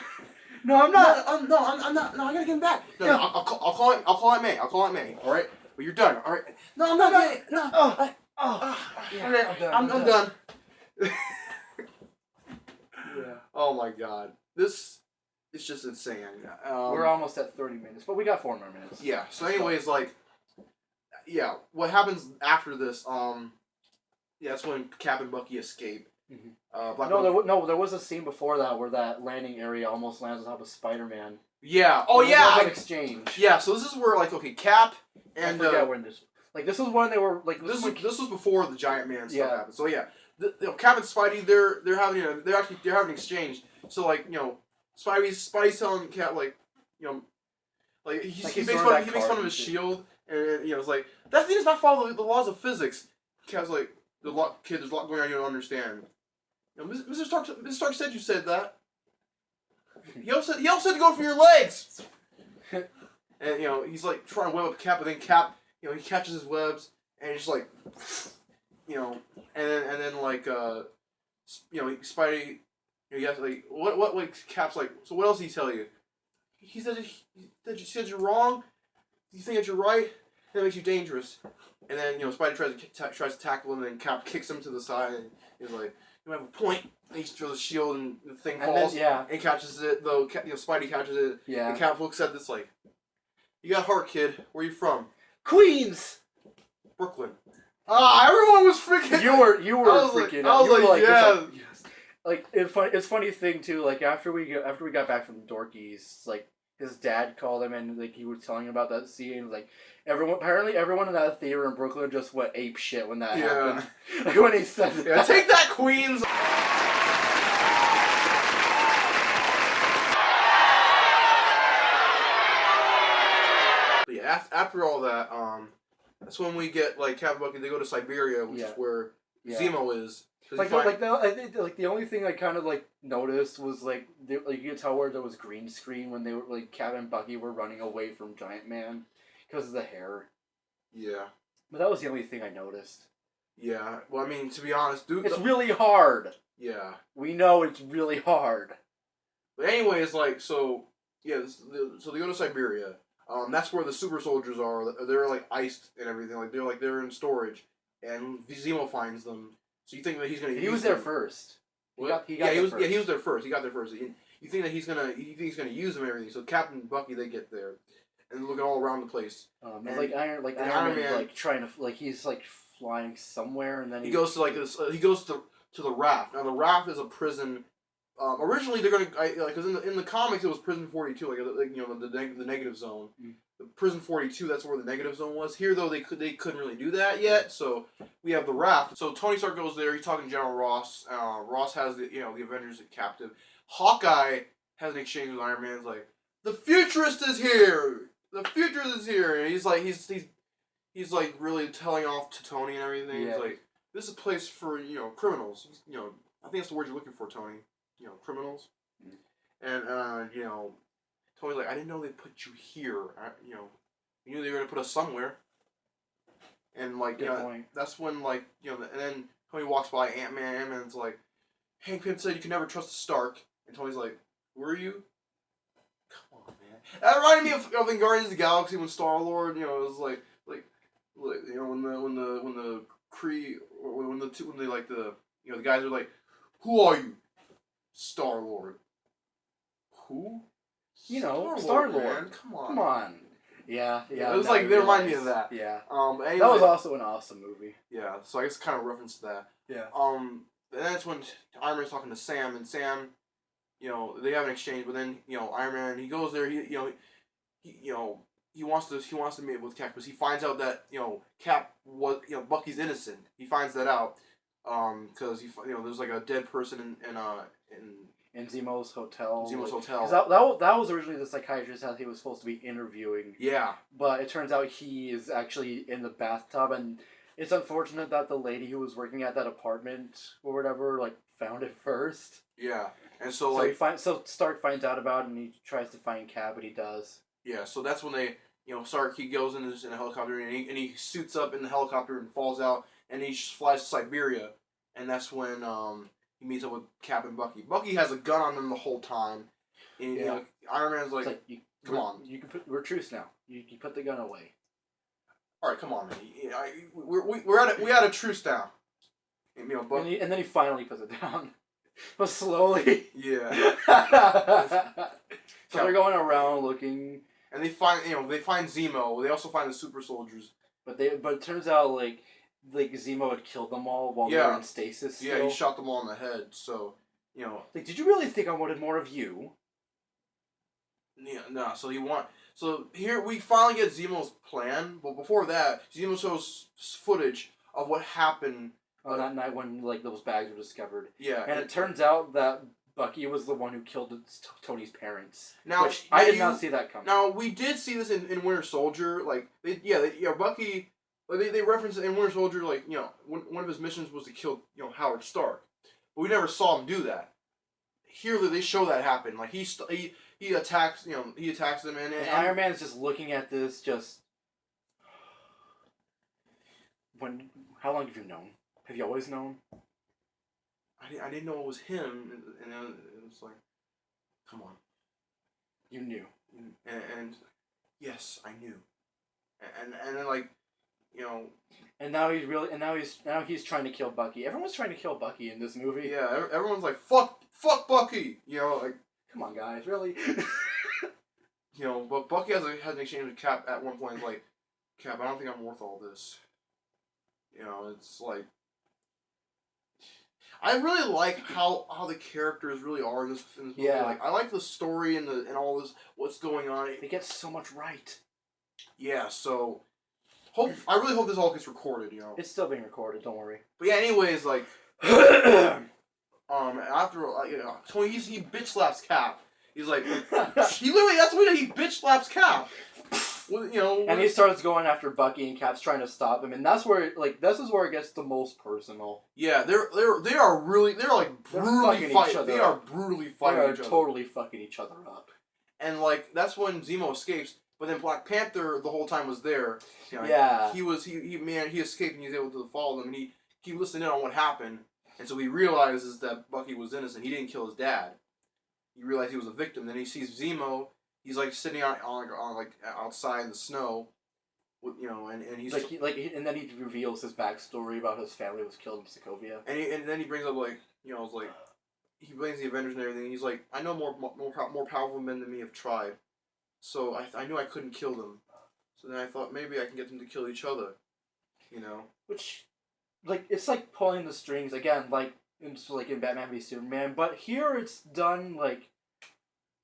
No, I'm not. I'm not. No, I gotta get him back. No, yeah. I'll call it May. All right, but you're done. All right. No, I'm not. No. I'm done. Yeah. Oh my god, this is just insane. We're almost at 30 minutes, but we got 4 more minutes. Yeah. So, anyways, what happens after this? That's when Cap and Bucky escape. Mm-hmm. There was a scene before that where that landing area almost lands on top of Spider-Man. Yeah. Oh yeah. An exchange. Yeah. So this is where Cap and I forget when this. This was when they were This was before the Giant Man stuff happened. So yeah, Cap and Spidey they're having an exchange. So Spidey's telling Cap he makes fun of his shield, and it's like that thing does not follow the laws of physics. Cap's like, kid, there's a lot going on you don't understand. Mr. Stark said you said that. He also said to go for your legs. And he's like trying to web up Cap, but then Cap he catches his webs and he's just like and then Spidey he has what Cap's like, so what else did he tell you? He said you're wrong. You think that you're right? That makes you dangerous. And then Spidey tries to tackle him, and then Cap kicks him to the side, and he's like, "You have a point." And he throws the shield, and the thing falls. And catches it. Though Spidey catches it. Yeah. And Cap looks at this like, "You got heart, kid. Where you from?" Queens. Brooklyn. Everyone was freaking. You were freaking. I was like, yeah. It's funny thing too. Like after we got back from Dorky's, like his dad called him and he was telling him about that scene. Like everyone in that theater in Brooklyn just went ape shit when that happened. Like when he said that. Take that, Queens. But yeah, after all that, that's when we get Cap and Bucky. They go to Siberia, which is where Zemo is. I think the only thing I kind of noticed was you could tell where there was green screen when they were Cap and Bucky were running away from Giant Man because of the hair. Yeah. But that was the only thing I noticed. Yeah. Well, I mean, to be honest, dude, it's really hard. Yeah. We know it's really hard. But anyways, so they go to Siberia. That's where the super soldiers are. They're iced and everything. They're in storage, and Zemo finds them. So you think that he's gonna? He was there first. He was there first. He got there first. You think that he's gonna use them and everything. So Captain Bucky, they get there, and they're looking all around the place. Iron Man trying to he's flying somewhere, and then he goes to this. He goes to the raft. Now the raft is a prison. Originally they're gonna because in the comics it was Prison 42, the negative zone. Mm. The Prison 42, that's where the negative zone was. Here though they couldn't really do that yet, so we have the raft. So Tony Stark goes there. He's talking to General Ross. Ross has the Avengers captive. Hawkeye has an exchange with Iron Man. He's like, the futurist is here. The futurist is here, and he's like really telling off to Tony and everything. Yeah. He's like, this is a place for criminals. I think that's the word you're looking for, Tony. Criminals. Mm. And Tony's like, I didn't know they put you here. You knew they were gonna put us somewhere. And like, Good point. that's when and then Tony walks by Ant-Man. Ant-Man's like, Hank Pym said you can never trust the Stark. And Tony's like, who are you? Come on, man. That reminded me of in Guardians of the Galaxy when Star-Lord, it was like when the Kree, or when the guys are like, who are you? Star-Lord. Who? Star-Lord. Man. Come on. Come on. Yeah. It was like, they remind me of that. Yeah. Anyway, that was also an awesome movie. Yeah, so I guess kind of reference to that. Yeah. And that's when Iron Man's talking to Sam, and Sam, they have an exchange, but then, Iron Man, he goes there, he wants to meet with Cap, because he finds out that, Cap was, Bucky's innocent. He finds that out, because there's like a dead person in Zemo's hotel. Zemo's hotel. 'Cause that was originally the psychiatrist that he was supposed to be interviewing. Yeah. But it turns out he is actually in the bathtub, and it's unfortunate that the lady who was working at that apartment or whatever, found it first. Yeah. And so Stark finds out about it, and he tries to find Cap, but he does. Yeah, so that's when they, Stark, he goes in a helicopter, and he suits up in the helicopter and falls out, and he flies to Siberia, and that's when, he meets up with Cap and Bucky. Bucky has a gun on him the whole time. And, Iron Man's like, come on. We're truce now. You put the gun away. All right, come on, man. We're at a truce now. And then he finally puts it down. But slowly. Yeah. So they're going around looking. And they find Zemo. They also find the super soldiers. But it turns out Zemo had killed them all while they were in stasis still. Yeah, he shot them all in the head, so, did you really think I wanted more of you? Yeah, no, so here we finally get Zemo's plan, but before that, Zemo shows footage of what happened on that night when, those bags were discovered. Yeah. And it turns out that Bucky was the one who killed Tony's parents. Now, I did not see that coming. Now, we did see this in Winter Soldier, Bucky... They reference it in Winter Soldier, one of his missions was to kill, Howard Stark. But we never saw him do that. Here, they show that happen. He attacks, he attacks them, and Iron Man's just looking at this, how long have you known? Have you always known? I didn't know it was him, and it was like, come on. You knew. And yes, I knew. And then, and now he's trying to kill Bucky. Everyone's trying to kill Bucky in this movie. Yeah, everyone's like, fuck Bucky! Come on, guys, really? But Bucky has an exchange with Cap at one point, like, Cap, I don't think I'm worth all this. It's like, I really like how the characters really are in this movie. Yeah. I like the story and all this, what's going on. They get so much right. Yeah, so... I really hope this all gets recorded, It's still being recorded, don't worry. But yeah, anyways, after, Tony, he bitch slaps Cap. He's like, he literally, that's the way that he bitch slaps Cap. And he starts going after Bucky, and Cap's trying to stop him, and that's where, this is where it gets the most personal. Yeah, they're brutally fighting. They are brutally fighting each other. They are totally fucking each other up. And, that's when Zemo escapes. But then Black Panther the whole time was there. Yeah. He escaped and he was able to follow them, and he listened in on what happened, and so he realizes that Bucky was innocent. He didn't kill his dad. He realized he was a victim. Then he sees Zemo. He's sitting on outside in the snow, and he's and then he reveals his backstory about his family was killed in Sokovia. And then he brings up he blames the Avengers and everything. And he's like, I know more powerful men than me have tried. So I knew I couldn't kill them. So then I thought maybe I can get them to kill each other. Which, it's like pulling the strings again, in Batman v Superman. But here it's done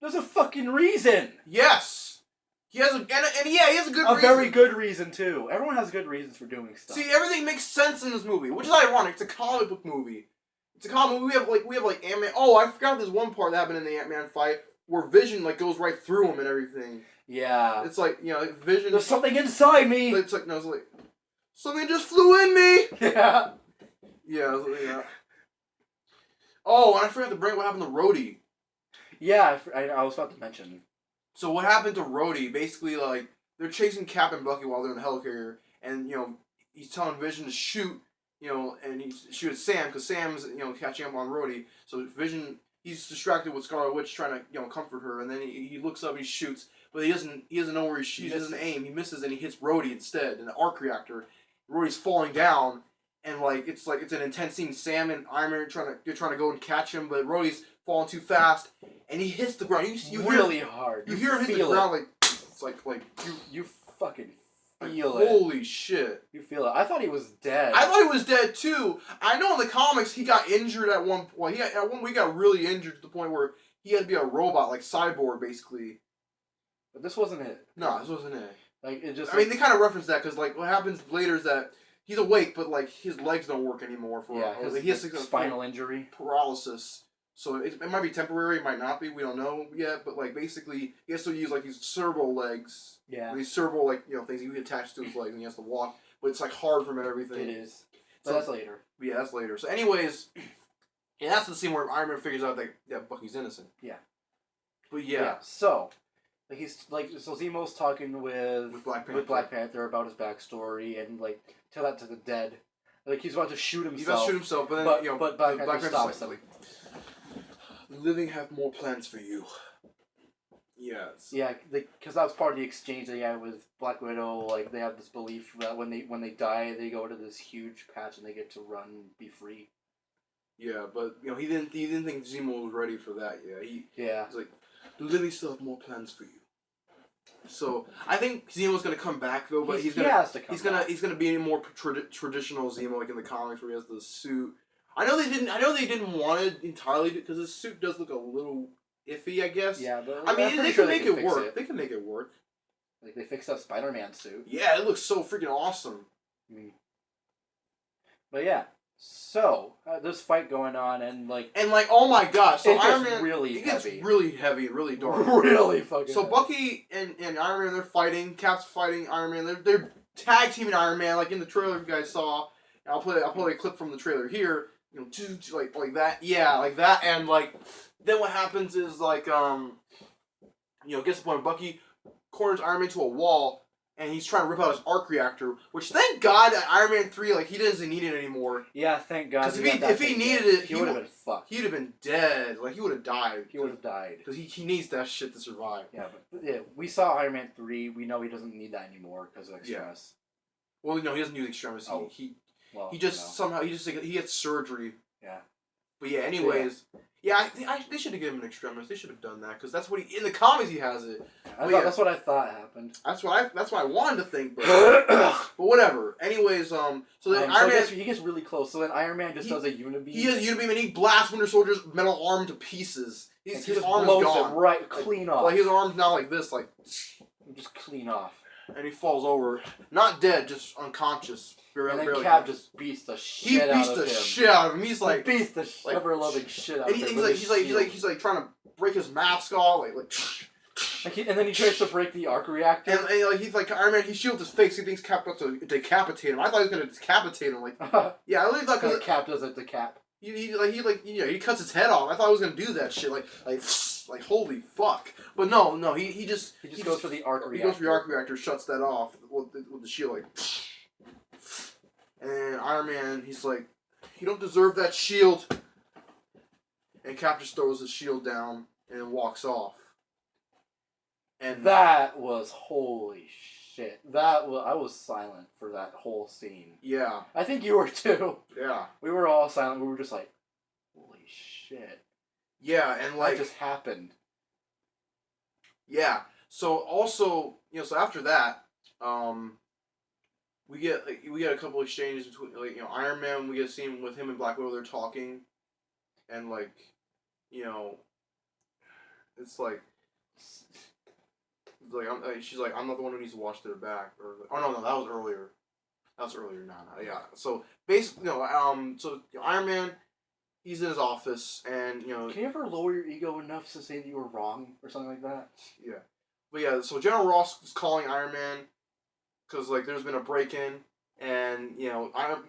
there's a fucking reason. Yes. He has he has a good reason. A very good reason too. Everyone has good reasons for doing stuff. See, everything makes sense in this movie, which is ironic. It's a comic book movie. It's a comic movie. We have Ant-Man. Oh, I forgot there's one part that happened in the Ant-Man fight where Vision like goes right through him and everything. Yeah. It's like like Vision. There's something inside me. It's like no, it's like something just flew in me. Yeah. Yeah. Oh, and I forgot to bring what happened to Rhodey. Yeah, I was about to mention. So what happened to Rhodey? Basically, like they're chasing Cap and Bucky while they're in the helicarrier, and he's telling Vision to shoot, and he shoot at Sam because Sam's catching up on Rhodey. So Vision, he's distracted with Scarlet Witch trying to comfort her, and then he looks up and he shoots, but he doesn't know where he doesn't aim. He misses and he hits Rhodey instead in the arc reactor. Rhodey's falling down, and it's an intense scene. Sam and Iron Man they're trying to go and catch him, but Rhodey's falling too fast, and he hits the ground. You really hear, hard. You hear him hit the ground like it's like you fucking feel it. it. Holy shit! You feel it. I thought he was dead. I thought he was dead too. I know in the comics he got injured at one point. He got really injured to the point where he had to be a robot, like Cyborg, basically. But this wasn't it. No, this wasn't it. Like it just. I mean, they kind of reference that because what happens later is that he's awake, but his legs don't work anymore he has spinal injury, paralysis. So it might be temporary, it might not be. We don't know yet. But basically, he has to use these servo legs. Yeah. These servo things he attach to his legs, and he has to walk. But it's hard for him and everything. It is. So that's later. Yeah, that's later. So, anyways, and that's the scene where Iron Man figures out that Bucky's innocent. Yeah. But yeah. So. So Zemo's talking with Black Panther about his backstory and tell that to the dead. He's about to shoot himself. He's about to shoot himself, but then but Black Panther stops him. The living have more plans for you. Yes. Yeah, because that was part of the exchange they had with Black Widow. They have this belief that when they die, they go to this huge patch and they get to run, be free. Yeah, but he didn't think Zemo was ready for that yet. He's like, the living still have more plans for you. So I think Zemo's gonna come back though, but he's gonna be a more traditional Zemo in the comics where he has the suit. I know they didn't want it entirely because his suit does look a little iffy, I guess. Yeah, but I mean they can make it work. They can make it work. They fixed that Spider-Man suit. Yeah, it looks so freaking awesome. But yeah, so there's fight going on and oh my gosh, so Iron Man gets really heavy and really dark. Really fucking. So Bucky and Iron Man, they're fighting. Cap's fighting Iron Man. They're tag teaming Iron Man in the trailer you guys saw. I'll play a clip from the trailer here. Like that. Yeah, like that. And then what happens is gets to the point Bucky corners Iron Man to a wall, and he's trying to rip out his arc reactor. Which thank God that Iron Man 3 he doesn't need it anymore. Yeah, thank God. Because if he needed it, he would have been fucked. He'd have been dead. He would have died. He would have died. Because he needs that shit to survive. Yeah, but we saw Iron Man 3. We know he doesn't need that anymore because of Extremis. Yeah. Well, no, he doesn't use Extremis. Oh. He just somehow he had surgery. Yeah. But yeah, anyways, they should have given him an Extremis. They should have done that because that's what in the comics he has it. That's what I thought happened. That's what I wanted to think, but but whatever. Anyways, so then Iron Man he gets really close. So then Iron Man just does a unibeam. He has a unibeam and he blasts Winter Soldier's metal arm to pieces. His arm blows is gone. It right, clean off. His arm's now like this, just clean off. And he falls over, not dead, just unconscious. And then Cap just beats the shit out of him. He beats the shit out of him. He's he beats the ever-loving shit out of him. He's trying to break his mask off, and then he tries to break the arc reactor. And he's Iron Man. He shields his face. He thinks Cap about to decapitate him. I thought he was gonna decapitate him. Yeah, I really thought because Cap does it to Cap. He cuts his head off. I thought he was gonna do that shit. Holy fuck. But no. He just goes for the arc reactor. He goes for the arc reactor, shuts that off with the shield. And Iron Man, he's like, you don't deserve that shield. And Cap just throws his shield down and walks off. And that was holy shit. I was silent for that whole scene. Yeah. I think you were too. Yeah. We were all silent. We were just like, holy shit. Yeah, and that just happened. Yeah. So also, so after that, we get a couple exchanges between Iron Man. We get a scene with him and Black Widow. They're talking, and it's she's like, I'm not the one who needs to watch their back. Or no, that was earlier. That was earlier. No, yeah. So basically, so Iron Man, he's in his office, and Can you ever lower your ego enough to say that you were wrong or something like that? yeah. But yeah, so General Ross is calling Iron Man because like there's been a break-in, and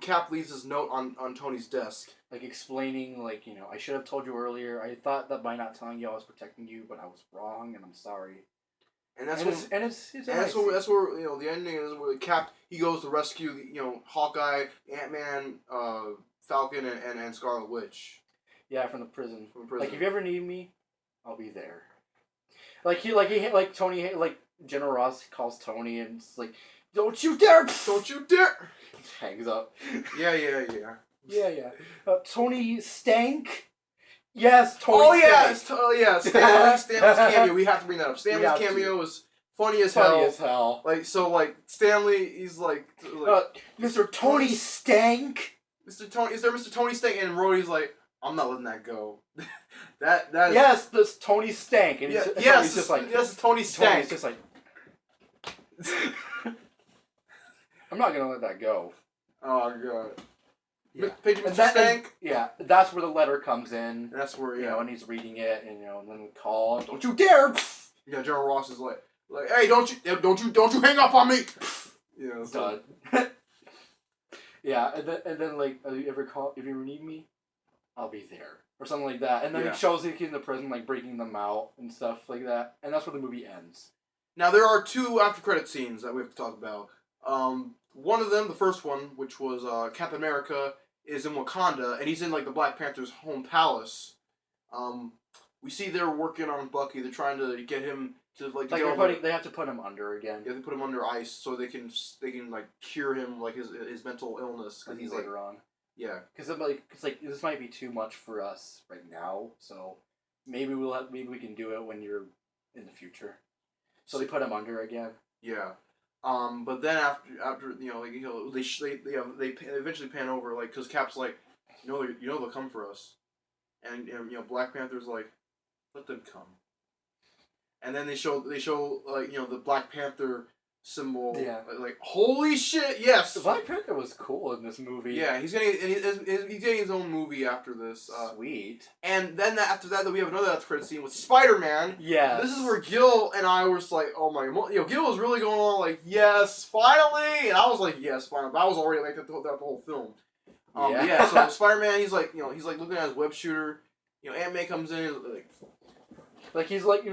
Cap leaves his note on Tony's desk. Like explaining, like, I should have told you earlier. I thought that by not telling you I was protecting you, but I was wrong, and I'm sorry. And that's and when it's that's where the ending is where Cap he goes to rescue Hawkeye, Ant-Man, Falcon, and Scarlet Witch. Yeah, from the prison. Like if you ever need me, I'll be there. Tony, General Ross calls Tony and it's like, don't you dare! Don't you dare! Hangs up. Yeah. Yeah. Tony Stank? Yes, Tony Stank. Stanley's Stank. cameo. We have to bring that up. Stanley's cameo was funny as hell. Like, Stanley, he's like Mr. Tony Stank? Is there Mr. Tony Stank? And Rhodey's like, I'm not letting that go. that is... Yes, this Tony Stank. And Tony's just like... Yes, Tony Stank. Tony's just like... I'm not gonna let that go. Oh, God. Yeah. Mr. Stank? Yeah, that's where the letter comes in. That's where, and he's reading it, and, and then we call, don't you dare! Yeah, General Ross is like, hey, don't you hang up on me! Yeah, done. Yeah, and then like, if you ever need me, I'll be there. Or something like that. And then he shows Nick in the prison, like, breaking them out and stuff like that. And that's where the movie ends. Now, there are two after-credit scenes that we have to talk about. One of them, the first one, which was Captain America, is in Wakanda, and he's in, like, the Black Panther's home palace. We see they're working on Bucky. They're trying to get him to, like... they have to put him under again. Yeah, they put him under ice so they can like, cure him, like, his mental illness. Cause he's later on. Yeah. Because this might be too much for us right now, so maybe we can do it when you're in the future. So they put him under again. Yeah. But then after they eventually pan over, like, because Cap's like, they'll come for us, and Black Panther's like, let them come. And then they show like the Black Panther symbol. Yeah. Like, holy shit, yes. The Black Panther was cool in this movie. Yeah, he's getting his own movie after this. Sweet. And then after that, we have another after credit scene with Spider-Man. Yeah. This is where Gil and I were just like, oh my, Gil was really going on like, yes, finally, and I was like, yes, finally. But I was already like that the whole film. Yeah. So Spider-Man, he's like looking at his web shooter. Aunt May comes in, he's like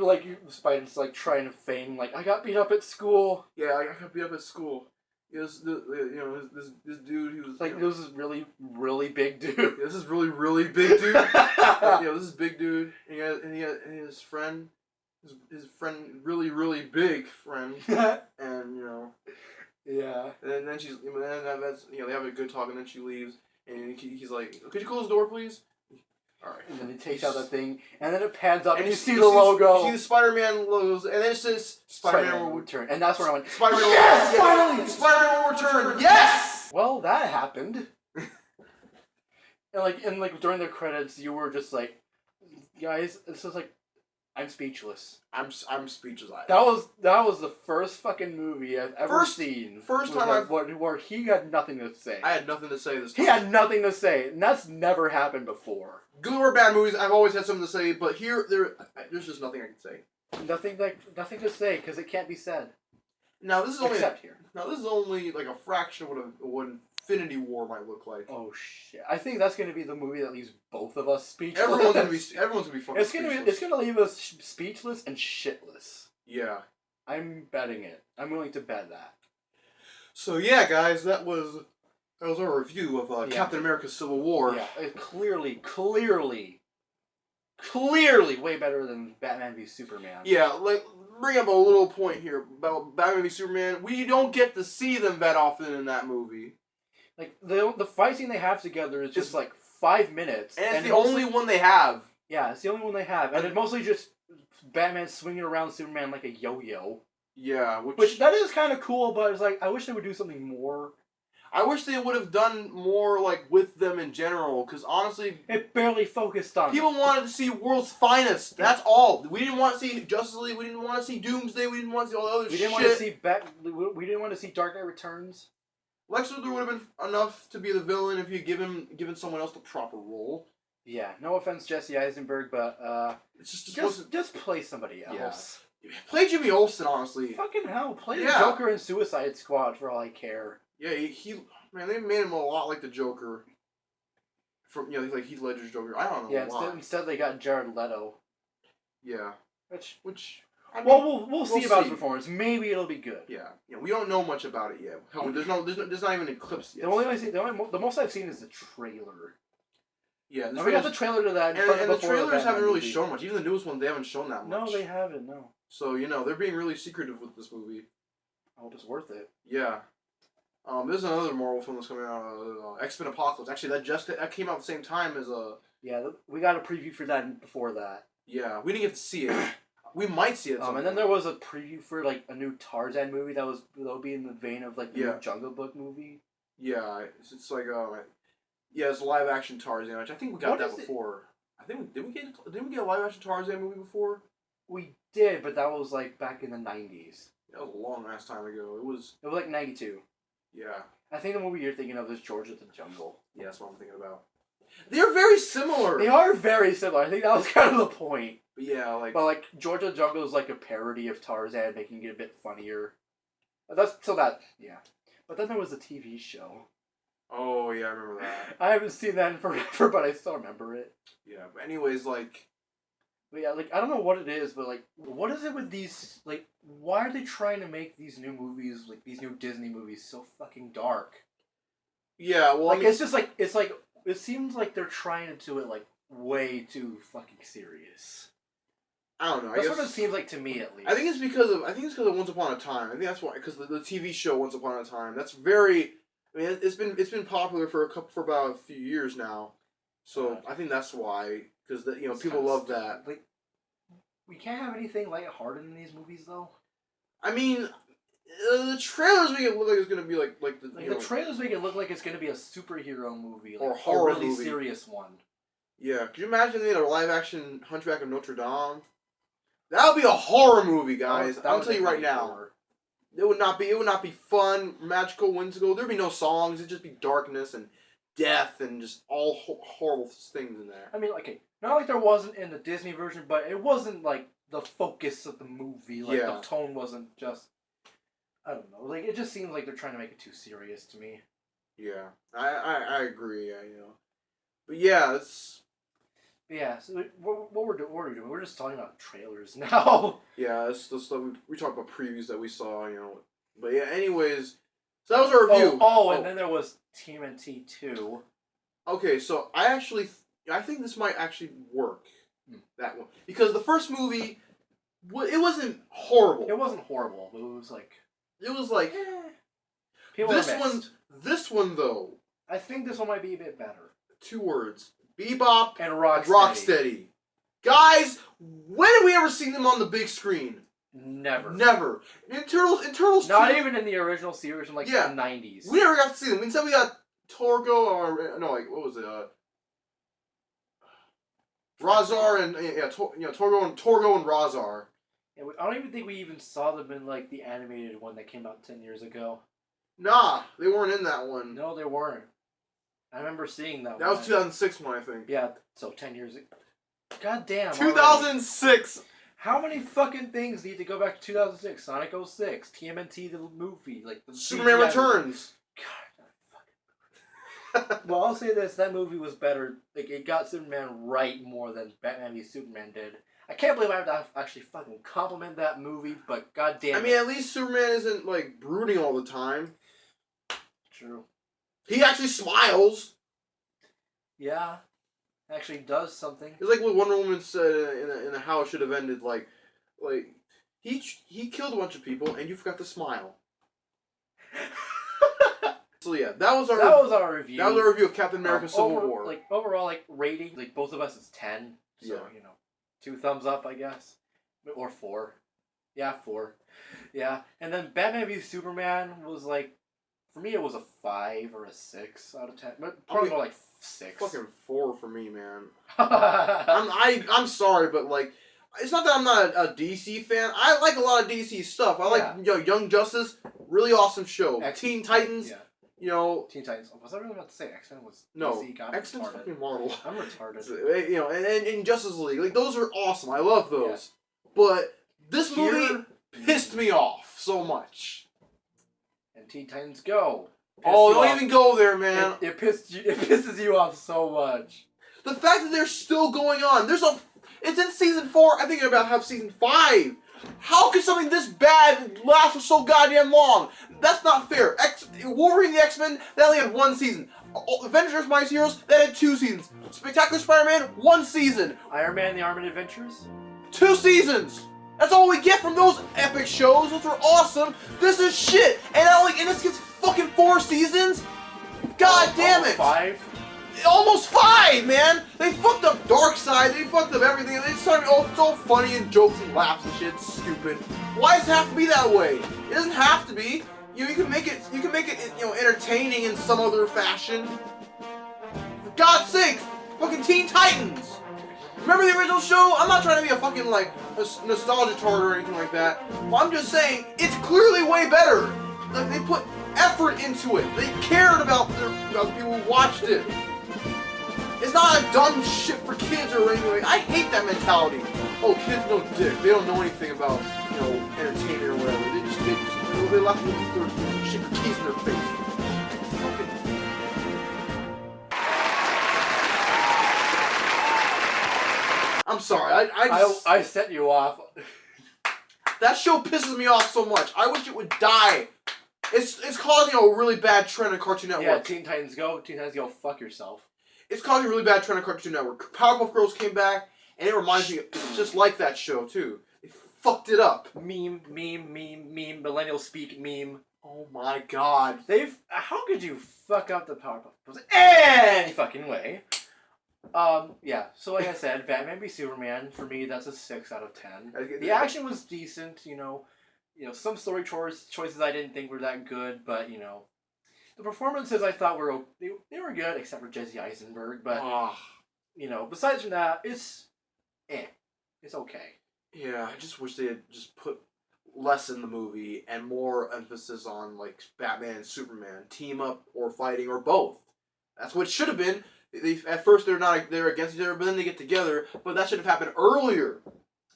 Spider's like trying to feign like, I got beat up at school. Yeah, I got beat up at school. This dude, he was like, this is really, really big dude. Yeah, this is really, really big dude. This is big dude, and his friend, his friend, really, really big friend, and Yeah. And then they have a good talk, and then she leaves, and he's like, could you close the door, please? All right. And then he takes out that thing, and then it pans up, and you see the logo. You see the Spider-Man logos, and then it says Spider-Man will return. And that's where I went, Spider-Man yes, finally! Spider-Man will return. Yes. Well, that happened. and during the credits, you were just like, guys, this is like, I'm speechless. I'm speechless. That was the first fucking movie I've ever seen. First time where he had nothing to say. I had nothing to say this time. He had nothing to say, and that's never happened before. Good or bad movies, I've always had something to say, but there's just nothing I can say. Nothing to say because it can't be said. Now this is only here. Now this is only like a fraction of what Infinity War might look like. Oh shit! I think that's going to be the movie that leaves both of us speechless. Everyone's gonna be fucking speechless. It's gonna leave us speechless and shitless. Yeah. I'm betting it. I'm willing to bet that. So yeah, guys, that was our review of Captain America: Civil War. Yeah, clearly way better than Batman v Superman. Yeah, like, bring up a little point here about Batman v Superman. We don't get to see them that often in that movie. Like, the fight scene they have together is just like 5 minutes. And it's the only one they have. Yeah, it's the only one they have. And it's mostly just Batman swinging around Superman like a yo-yo. Yeah, which that is kind of cool, but it's like, I wish they would do something more. I wish they would have done more, like, with them in general, because honestly... It barely focused on people wanted to see World's Finest. That's all. We didn't want to see Justice League. We didn't want to see Doomsday. We didn't want to see all the other shit. We didn't want to see Dark Knight Returns. Lex Luthor would have been enough to be the villain if you given someone else the proper role. Yeah, no offense, Jesse Eisenberg, but It's just just play somebody else. play Jimmy Olsen, honestly. Fucking hell, play the Yeah. Joker in Suicide Squad for all I care. Yeah, he man, they made him a lot like the Joker. From like Heath Ledger's Joker. I don't know Yeah, why. instead they got Jared Leto. Yeah, Which I mean, well, we'll see about his see. performance. Maybe it'll be good. Yeah, we don't know much about it yet. Hell, there's not even a clips yet. The most I've seen is the trailer. Yeah, And we got the trailer to that. and the trailers haven't Batman really movie. shown much. Even the newest one, they haven't shown that much. No, they haven't. No. So they're being really secretive with this movie. I hope it's worth it. Yeah. There's another Marvel film that's coming out, X-Men Apocalypse. Actually, that came out at the same time as Yeah, we got a preview for that before that. Yeah, we didn't get to see it. We might see it. And then there was a preview for like a new Tarzan movie that'll be in the vein of like the new Jungle Book movie. Yeah, it's like it's a live action Tarzan, which I think we got that before. I think didn't we get a live action Tarzan movie before? We did, but that was like back in the 90s. That was a long ass time ago. It was like 92. Yeah. I think the movie you're thinking of is George of the Jungle. Yeah, that's what I'm thinking about. They're very similar. They are very similar. I think that was kind of the point. But yeah, But George of the Jungle is like a parody of Tarzan, making it a bit funnier. Yeah. But then there was a TV show. Oh yeah, I remember that. I haven't seen that in forever, but I still remember it. Yeah, but anyways, But yeah, I don't know what it is, but what is it with these, why are they trying to make these new movies, these new Disney movies so fucking dark? Yeah, well, it seems like they're trying to do it, way too fucking serious. I don't know. That's what it seems like to me, at least. I think it's because of Once Upon a Time. I think that's why, because the TV show Once Upon a Time. That's very. I mean, it's been popular for about a few years now, so I think that's why. Because people love that. We can't have anything lighthearted in these movies, though. I mean, the trailers make it look like it's gonna be the trailers make it look like it's gonna be a superhero movie, or a horror really movie. serious one. Yeah, could you imagine they had a live action Hunchback of Notre Dame? That would be a horror movie, guys. I'll tell you right now. Horror. It would not be fun, magical, whimsical. There'd be no songs. It'd just be darkness and death and just all horrible things in there. I mean, not like there wasn't in the Disney version, but it wasn't the focus of the movie. The tone wasn't just. I don't know. It just seems like they're trying to make it too serious to me. Yeah, I agree. Yeah, but yeah, it's. Yeah, so what we're doing? We're just talking about trailers now. Yeah, that's the stuff we talked about previews that we saw. But yeah, anyways, so that was our review. And then there was TMNT 2. Okay, so I think this might actually work. That one, because the first movie, it wasn't horrible. It wasn't horrible, but it was People this one though. I think this one might be a bit better. 2 words: Bebop and Rocksteady. Rocksteady. Guys, when have we ever seen them on the big screen? Never. In Turtles. Not 2, even in the original series from the 90s. We never got to see them. Instead, we got Torgo what was it? Razar and Torgo and Razar. Yeah, I don't even think we even saw them in the animated one that came out 10 years ago. Nah, they weren't in that one. No, they weren't. I remember seeing that one. That was 2006 one, I think. Yeah, so 10 years ago. God damn. 2006! Already. How many fucking things need to go back to 2006? Sonic 06, TMNT the movie, the Superman CGI Returns. God, fucking. Well, I'll say this: that movie was better. It got Superman right more than Batman v Superman did. I can't believe I have to actually fucking compliment that movie, but goddamn. I mean, at least Superman isn't brooding all the time. True. He actually smiles. Yeah. Actually does something. It's like what Wonder Woman said in How It Should Have Ended. He killed a bunch of people and you forgot to smile. So yeah, that was our review. That was our review of Captain America: Civil War. Overall, rating, both of us is 10. So 2 thumbs up, I guess, or 4. Yeah, 4. Yeah, and then Batman v Superman was for me it was a 5 or a 6 out of 10, but probably more 6. Fucking 4 for me, man. I'm sorry, but it's not that I'm not a DC fan. I like a lot of DC stuff. I like Young Justice, really awesome show. Teen Titans, You know, Teen Titans. Was I really about to say X-Men was no, DC? I'm X-Men's retarded. fucking Marvel. I'm retarded. You know, and Justice League, like those are awesome. I love those. But this movie pissed me off so much. And Teen Titans Go. Oh, don't even go there, man. It pisses you off so much. The fact that they're still going on. It's in season 4. I think they're about to have season 5. How could something this bad last for so goddamn long? That's not fair. Wolverine the X-Men, that only had 1 season. Avengers Mighty Heroes, that had 2 seasons. Spectacular Spider-Man, 1 season. Iron Man the Armored Adventures? 2 seasons. That's all we get from those epic shows. Those are awesome. This is shit. And this gets fucking 4 seasons? God damn it. 5? Almost 5, man! They fucked up Darkseid, they fucked up everything, and they started, it's all funny and jokes and laughs and shit, it's stupid. Why does it have to be that way? It doesn't have to be. You can make it, entertaining in some other fashion. For God's sake, fucking Teen Titans! Remember the original show? I'm not trying to be a fucking, a nostalgia tart or anything like that. Well, I'm just saying, it's clearly way better. Like, they put effort into it. They cared about the people who watched it. It's not a dumb shit for kids or anything. I hate that mentality. Oh, kids know dick. They don't know anything about, entertainment or whatever. They left with their shit for keys in their face. I'm sorry. I set you off. That show pisses me off so much. I wish it would die. It's causing a really bad trend on Cartoon Network. Yeah, Teen Titans Go, fuck yourself. It's causing a really bad trend on Cartoon Network. Powerpuff Girls came back, and it reminds me just like that show, too. They fucked it up. Meme, millennial speak meme. Oh my god. How could you fuck up the Powerpuff Girls any fucking way? Yeah, so like I said, Batman v Superman, for me, that's a 6 out of 10. The action was decent, some story choices I didn't think were that good, but, the performances I thought they were good, except for Jesse Eisenberg, but, besides from that, it's okay. Yeah, I just wish they had just put less in the movie and more emphasis on, Batman and Superman, team up or fighting or both. That's what it should have been. At first they're against each other, but then they get together, but that should have happened earlier.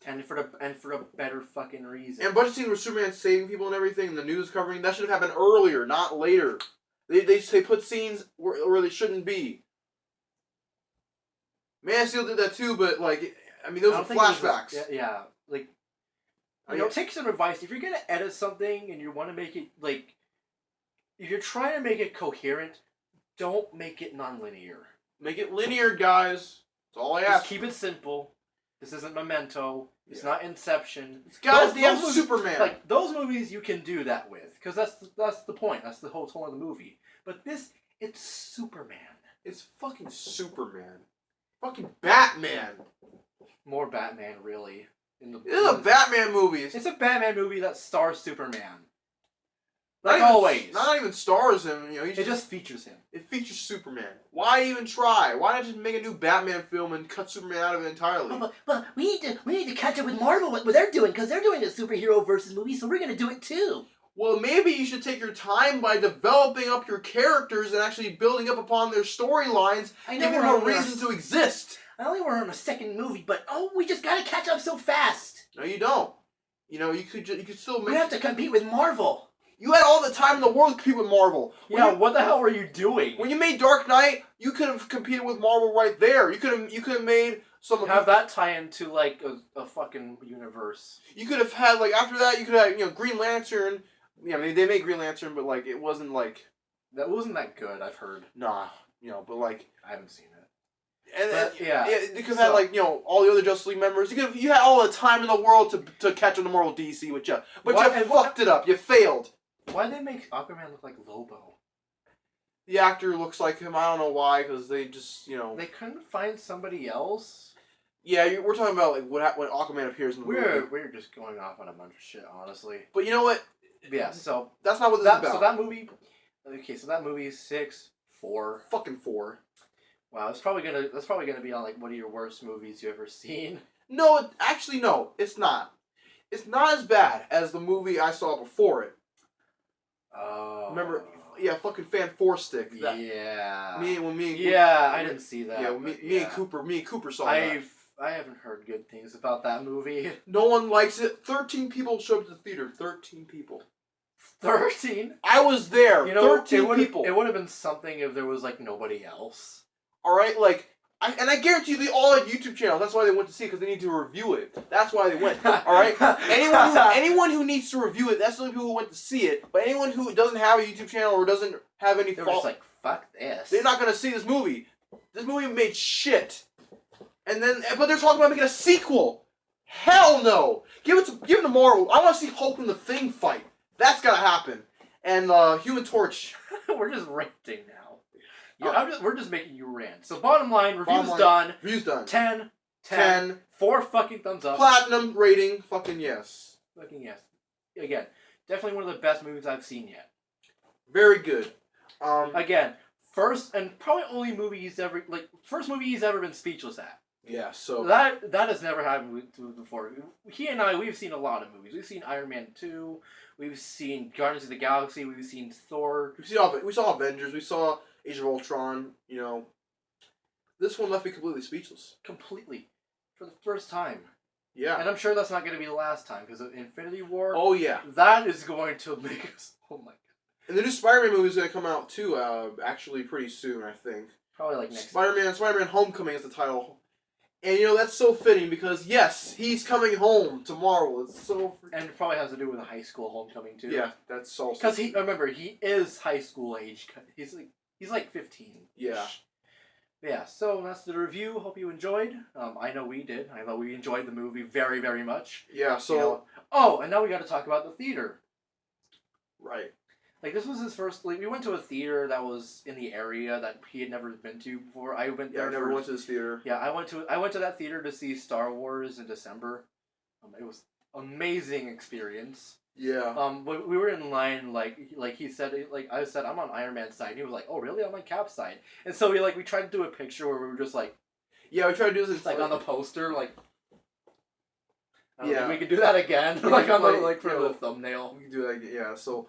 And for a better fucking reason. And bunch of scenes where Superman's saving people and everything, and the news covering, that should have happened earlier, not later. They put scenes where they shouldn't be. Man of Steel did that too, but those are flashbacks. Take some advice. If you're gonna edit something and you want to make it if you're trying to make it coherent, don't make it non-linear. Make it linear, guys. That's all I ask. Just keep it simple. This isn't Memento. It's not Inception. It's goddamn Superman. Those movies you can do that with, because that's the point. That's the whole tone of the movie. But it's Superman. It's fucking Superman. Fucking Batman. More Batman, really. It's a Batman movie. It's a Batman movie that stars Superman. Always. Not even stars him. It just features him. It features Superman. Why even try? Why not just make a new Batman film and cut Superman out of it entirely? But we need to catch up with Marvel what they're doing, because they're doing a superhero versus movie, so we're gonna do it too. Well, maybe you should take your time by developing up your characters and actually building up upon their storylines, giving them a reason to exist. I know we're on a second movie, but we just gotta catch up so fast. No, you don't. You could still make. We have to compete with Marvel. You had all the time in the world to compete with Marvel. What the hell were you doing? When you made Dark Knight, you could have competed with Marvel right there. You could have made some. Have that tie into a fucking universe. You could have had after that you could have Green Lantern. Yeah, they made Green Lantern, but it wasn't that wasn't that good. I've heard. Nah, but I haven't seen it. And you could have had all the other Justice League members. You had all the time in the world to catch on to Marvel DC with you, but you fucked it up. You failed. Why did they make Aquaman look like Lobo? The actor looks like him. I don't know why, because they just They couldn't find somebody else. Yeah, we're talking about when Aquaman appears in the movie. We're just going off on a bunch of shit, honestly. But you know what? Yeah, so that's not what this is about. So that movie. Okay, so that movie is 6, 4. Fucking 4. Wow, that's probably gonna be on one of your worst movies you ever seen. No, actually no, it's not. It's not as bad as the movie I saw before it. Oh. Remember, fucking Fan 4 stick. That, Yeah. I didn't see that. Yeah, me and Cooper saw that. I haven't heard good things about that movie. No one likes it. 13 people showed up to the theater. 13 people. 13? I was there. 13 people. It would have been something if there was like nobody else. All right, like, I guarantee you they all had YouTube channels. That's why they went to see it, because they need to review it. That's why they went. All right, anyone who needs to review it, that's the only people who went to see it. But anyone who doesn't have a YouTube channel or doesn't have any, They're just like, fuck this. they're not gonna see this movie. This movie made shit. And then, but they're talking about making a sequel. Hell no! Give it to Marvel. I want to see Hulk and the Thing fight. That's gotta happen. And Human Torch. We're just ranting now. Yeah, we're just making you rant. So bottom line, review's done. Review's done. 10. 4 fucking thumbs up. Platinum rating. Fucking yes. Fucking yes. Again, definitely one of the best movies I've seen yet. Very good. Again, first and probably only movie he's ever been speechless at. Yeah, so that has never happened before. He and I, we've seen a lot of movies. We've seen Iron Man 2. We've seen Guardians of the Galaxy. We've seen Thor. we saw Avengers. We saw Age of Ultron. You know, this one left me completely speechless. Completely, for the first time. Yeah, and I'm sure that's not going to be the last time because of Infinity War. Oh yeah, that is going to make us. Oh my god. And the new Spider-Man movie is going to come out too. Actually, pretty soon, I think. Probably like next. Spider-Man Homecoming is the title. And, you know, that's so fitting because, yes, he's coming home tomorrow. It's so... And it probably has to do with a high school homecoming, too. Yeah, that's also... Because remember, he is high school age. He's like 15. Yeah. Yeah, so that's the review. Hope you enjoyed. I know we did. I know we enjoyed the movie very, very much. Yeah, so... You know, oh, and now we got to talk about the theater. Right. Like, this was his first... Like, we went to a theater that was in the area that he had never been to before. I went there I never went to this theater. Yeah, I went to that theater to see Star Wars in December. It was amazing experience. Yeah. We were in line, like he said, like I said, I'm on Iron Man's side. And he was like, oh, really? I'm on Cap's side. And so we tried to do a picture where we were just like... Yeah, we tried to do this... Like, on the poster, like... I don't yeah. think we could do that again. Like, on the, for the thumbnail. We could do that again, yeah, so...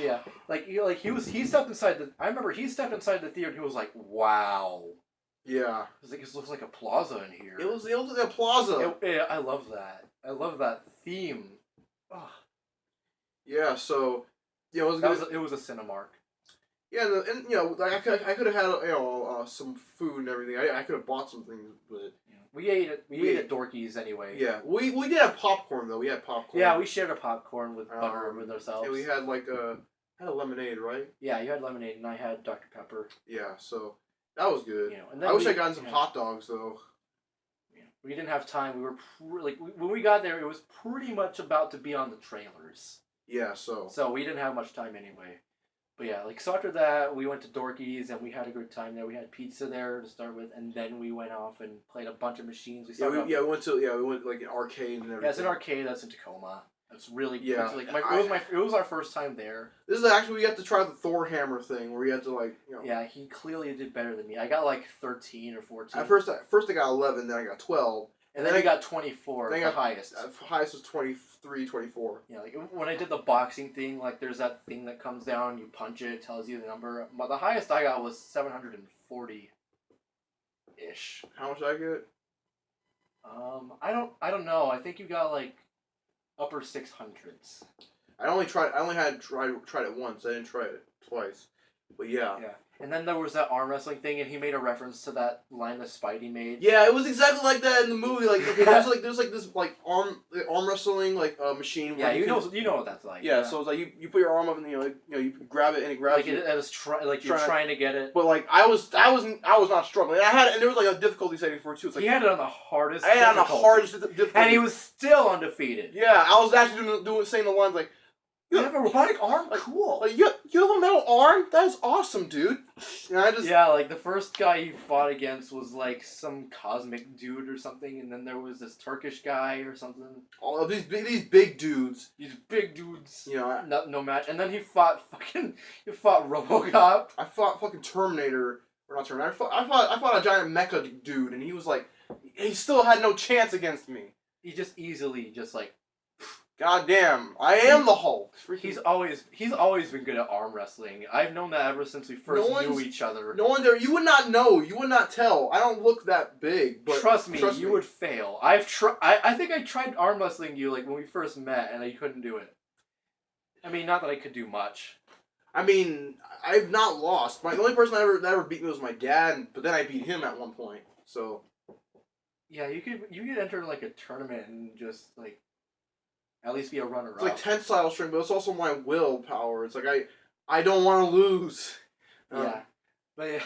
Yeah, he stepped inside the. I remember he stepped inside the theater and he was like, "Wow." Yeah. It was like, it looks like a plaza in here. It was like a plaza. I love that. I love that theme. Oh. Yeah. So, you know, it was a Cinemark. Yeah, and you know, like I could have had some food and everything. I could have bought some things, but we ate at Dorky's anyway. Yeah, we did have popcorn though. We had popcorn. Yeah, we shared a popcorn with butter with ourselves. And we had like had a lemonade, right? Yeah, you had lemonade and I had Dr. Pepper. Yeah, so that was good. You know, and then I wish I gotten some hot dogs though. Yeah, we didn't have time. We were when we got there, it was pretty much about to be on the trailers. Yeah, so we didn't have much time anyway. But yeah, so after that, we went to Dorky's and we had a good time there. We had pizza there to start with, and then we went off and played a bunch of machines. We went like an arcade and everything. Yeah, it's an arcade that's in Tacoma. It's really it was our first time there. This is actually we got to try the Thor hammer thing where you had to Yeah, he clearly did better than me. I got like 13 or 14. At first I got 11, then I got 12. And then I got 24, the highest. Highest was 23, 24. Yeah, like when I did the boxing thing, like there's that thing that comes down, you punch it, it tells you the number. But the highest I got was 740-ish. How much did I get? I don't know. I think you got like upper 600s. I only tried it once. I didn't try it twice. But yeah. Yeah. And then there was that arm wrestling thing, and he made a reference to that line that Spidey made. Yeah, it was exactly like that in the movie. Like there's this arm wrestling machine. Yeah, you know what that's like. Yeah, so it's like you put your arm up and you grab it and it grabs you. You're trying to get it. But like I was not struggling. And there was like a difficulty setting for it too. It's like, he had it on the hardest. I had it on the hardest difficulty, and he was still undefeated. Yeah, I was actually saying the lines like. You have a robotic arm? Cool. Like, you have a metal arm? That is awesome, dude. And Yeah, like, the first guy he fought against was, like, some cosmic dude or something, and then there was this Turkish guy or something. All of these big dudes. These big dudes. You know, no match. And then he fought RoboCop. I fought fucking Terminator. Or not Terminator. I fought a giant mecha dude, and he was like... He still had no chance against me. He just easily, God damn, I am the Hulk. He's always been good at arm wrestling. I've known that ever since we first knew each other. No one there. You would not know. You would not tell. I don't look that big. But trust me, you would fail. I think I tried arm wrestling you like when we first met, and I couldn't do it. I mean, not that I could do much. I mean, I've not lost. The only person that ever beat me was my dad, but then I beat him at one point. So. Yeah, you could enter like a tournament and just like. At least be a runner-up. It's like tensile strength, but it's also my willpower. It's like I don't want to lose. Yeah, but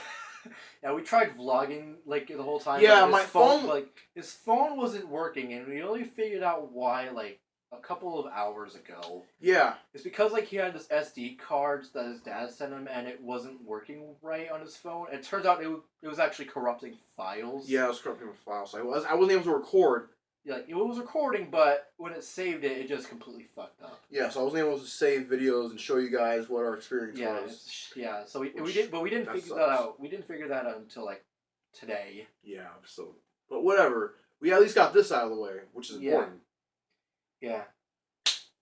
yeah, we tried vlogging like the whole time. Yeah, my phone like his phone wasn't working, and we only figured out why like a couple of hours ago. Yeah, it's because like he had this SD cards that his dad sent him, and it wasn't working right on his phone. And it turns out it was actually corrupting files. Yeah, it was corrupting the files. So I wasn't able to record. Yeah, like, it was recording, but when it saved it, it just completely fucked up. Yeah, so I wasn't able to save videos and show you guys what our experience was. Yeah, so we didn't figure that out. We didn't figure that out until like today. Yeah, so but whatever. We at least got this out of the way, which is important. Yeah.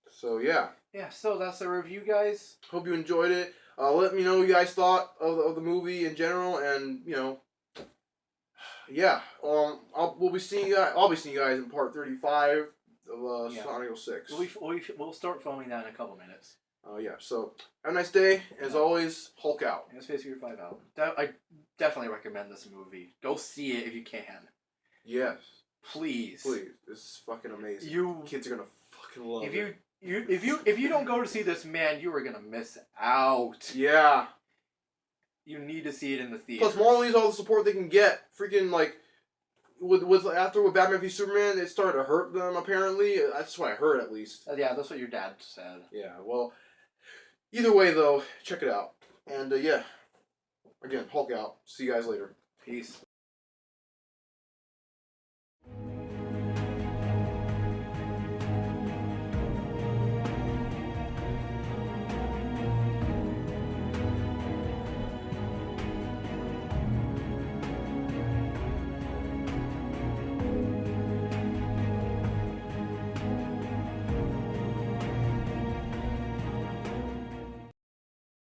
So yeah. Yeah, so that's the review, guys. Hope you enjoyed it. Let me know what you guys thought of the movie in general, and yeah, I'll be seeing you guys in part 35 of Sonic 06. We'll start filming that in a couple minutes. Yeah, so have a nice day. As always, Hulk out. And Space Hero 5 out. I definitely recommend this movie. Go see it if you can. Yes. Please. This is fucking amazing. Kids are gonna fucking love it. If you don't go to see this, man, you are gonna miss out. Yeah. You need to see it in the theater. Plus, Marvel needs all the support they can get. Freaking like, with Batman v Superman, it started to hurt them. Apparently, that's what I heard at least. Yeah, that's what your dad said. Yeah. Well, either way though, check it out. And yeah, again, Hulk out. See you guys later. Peace.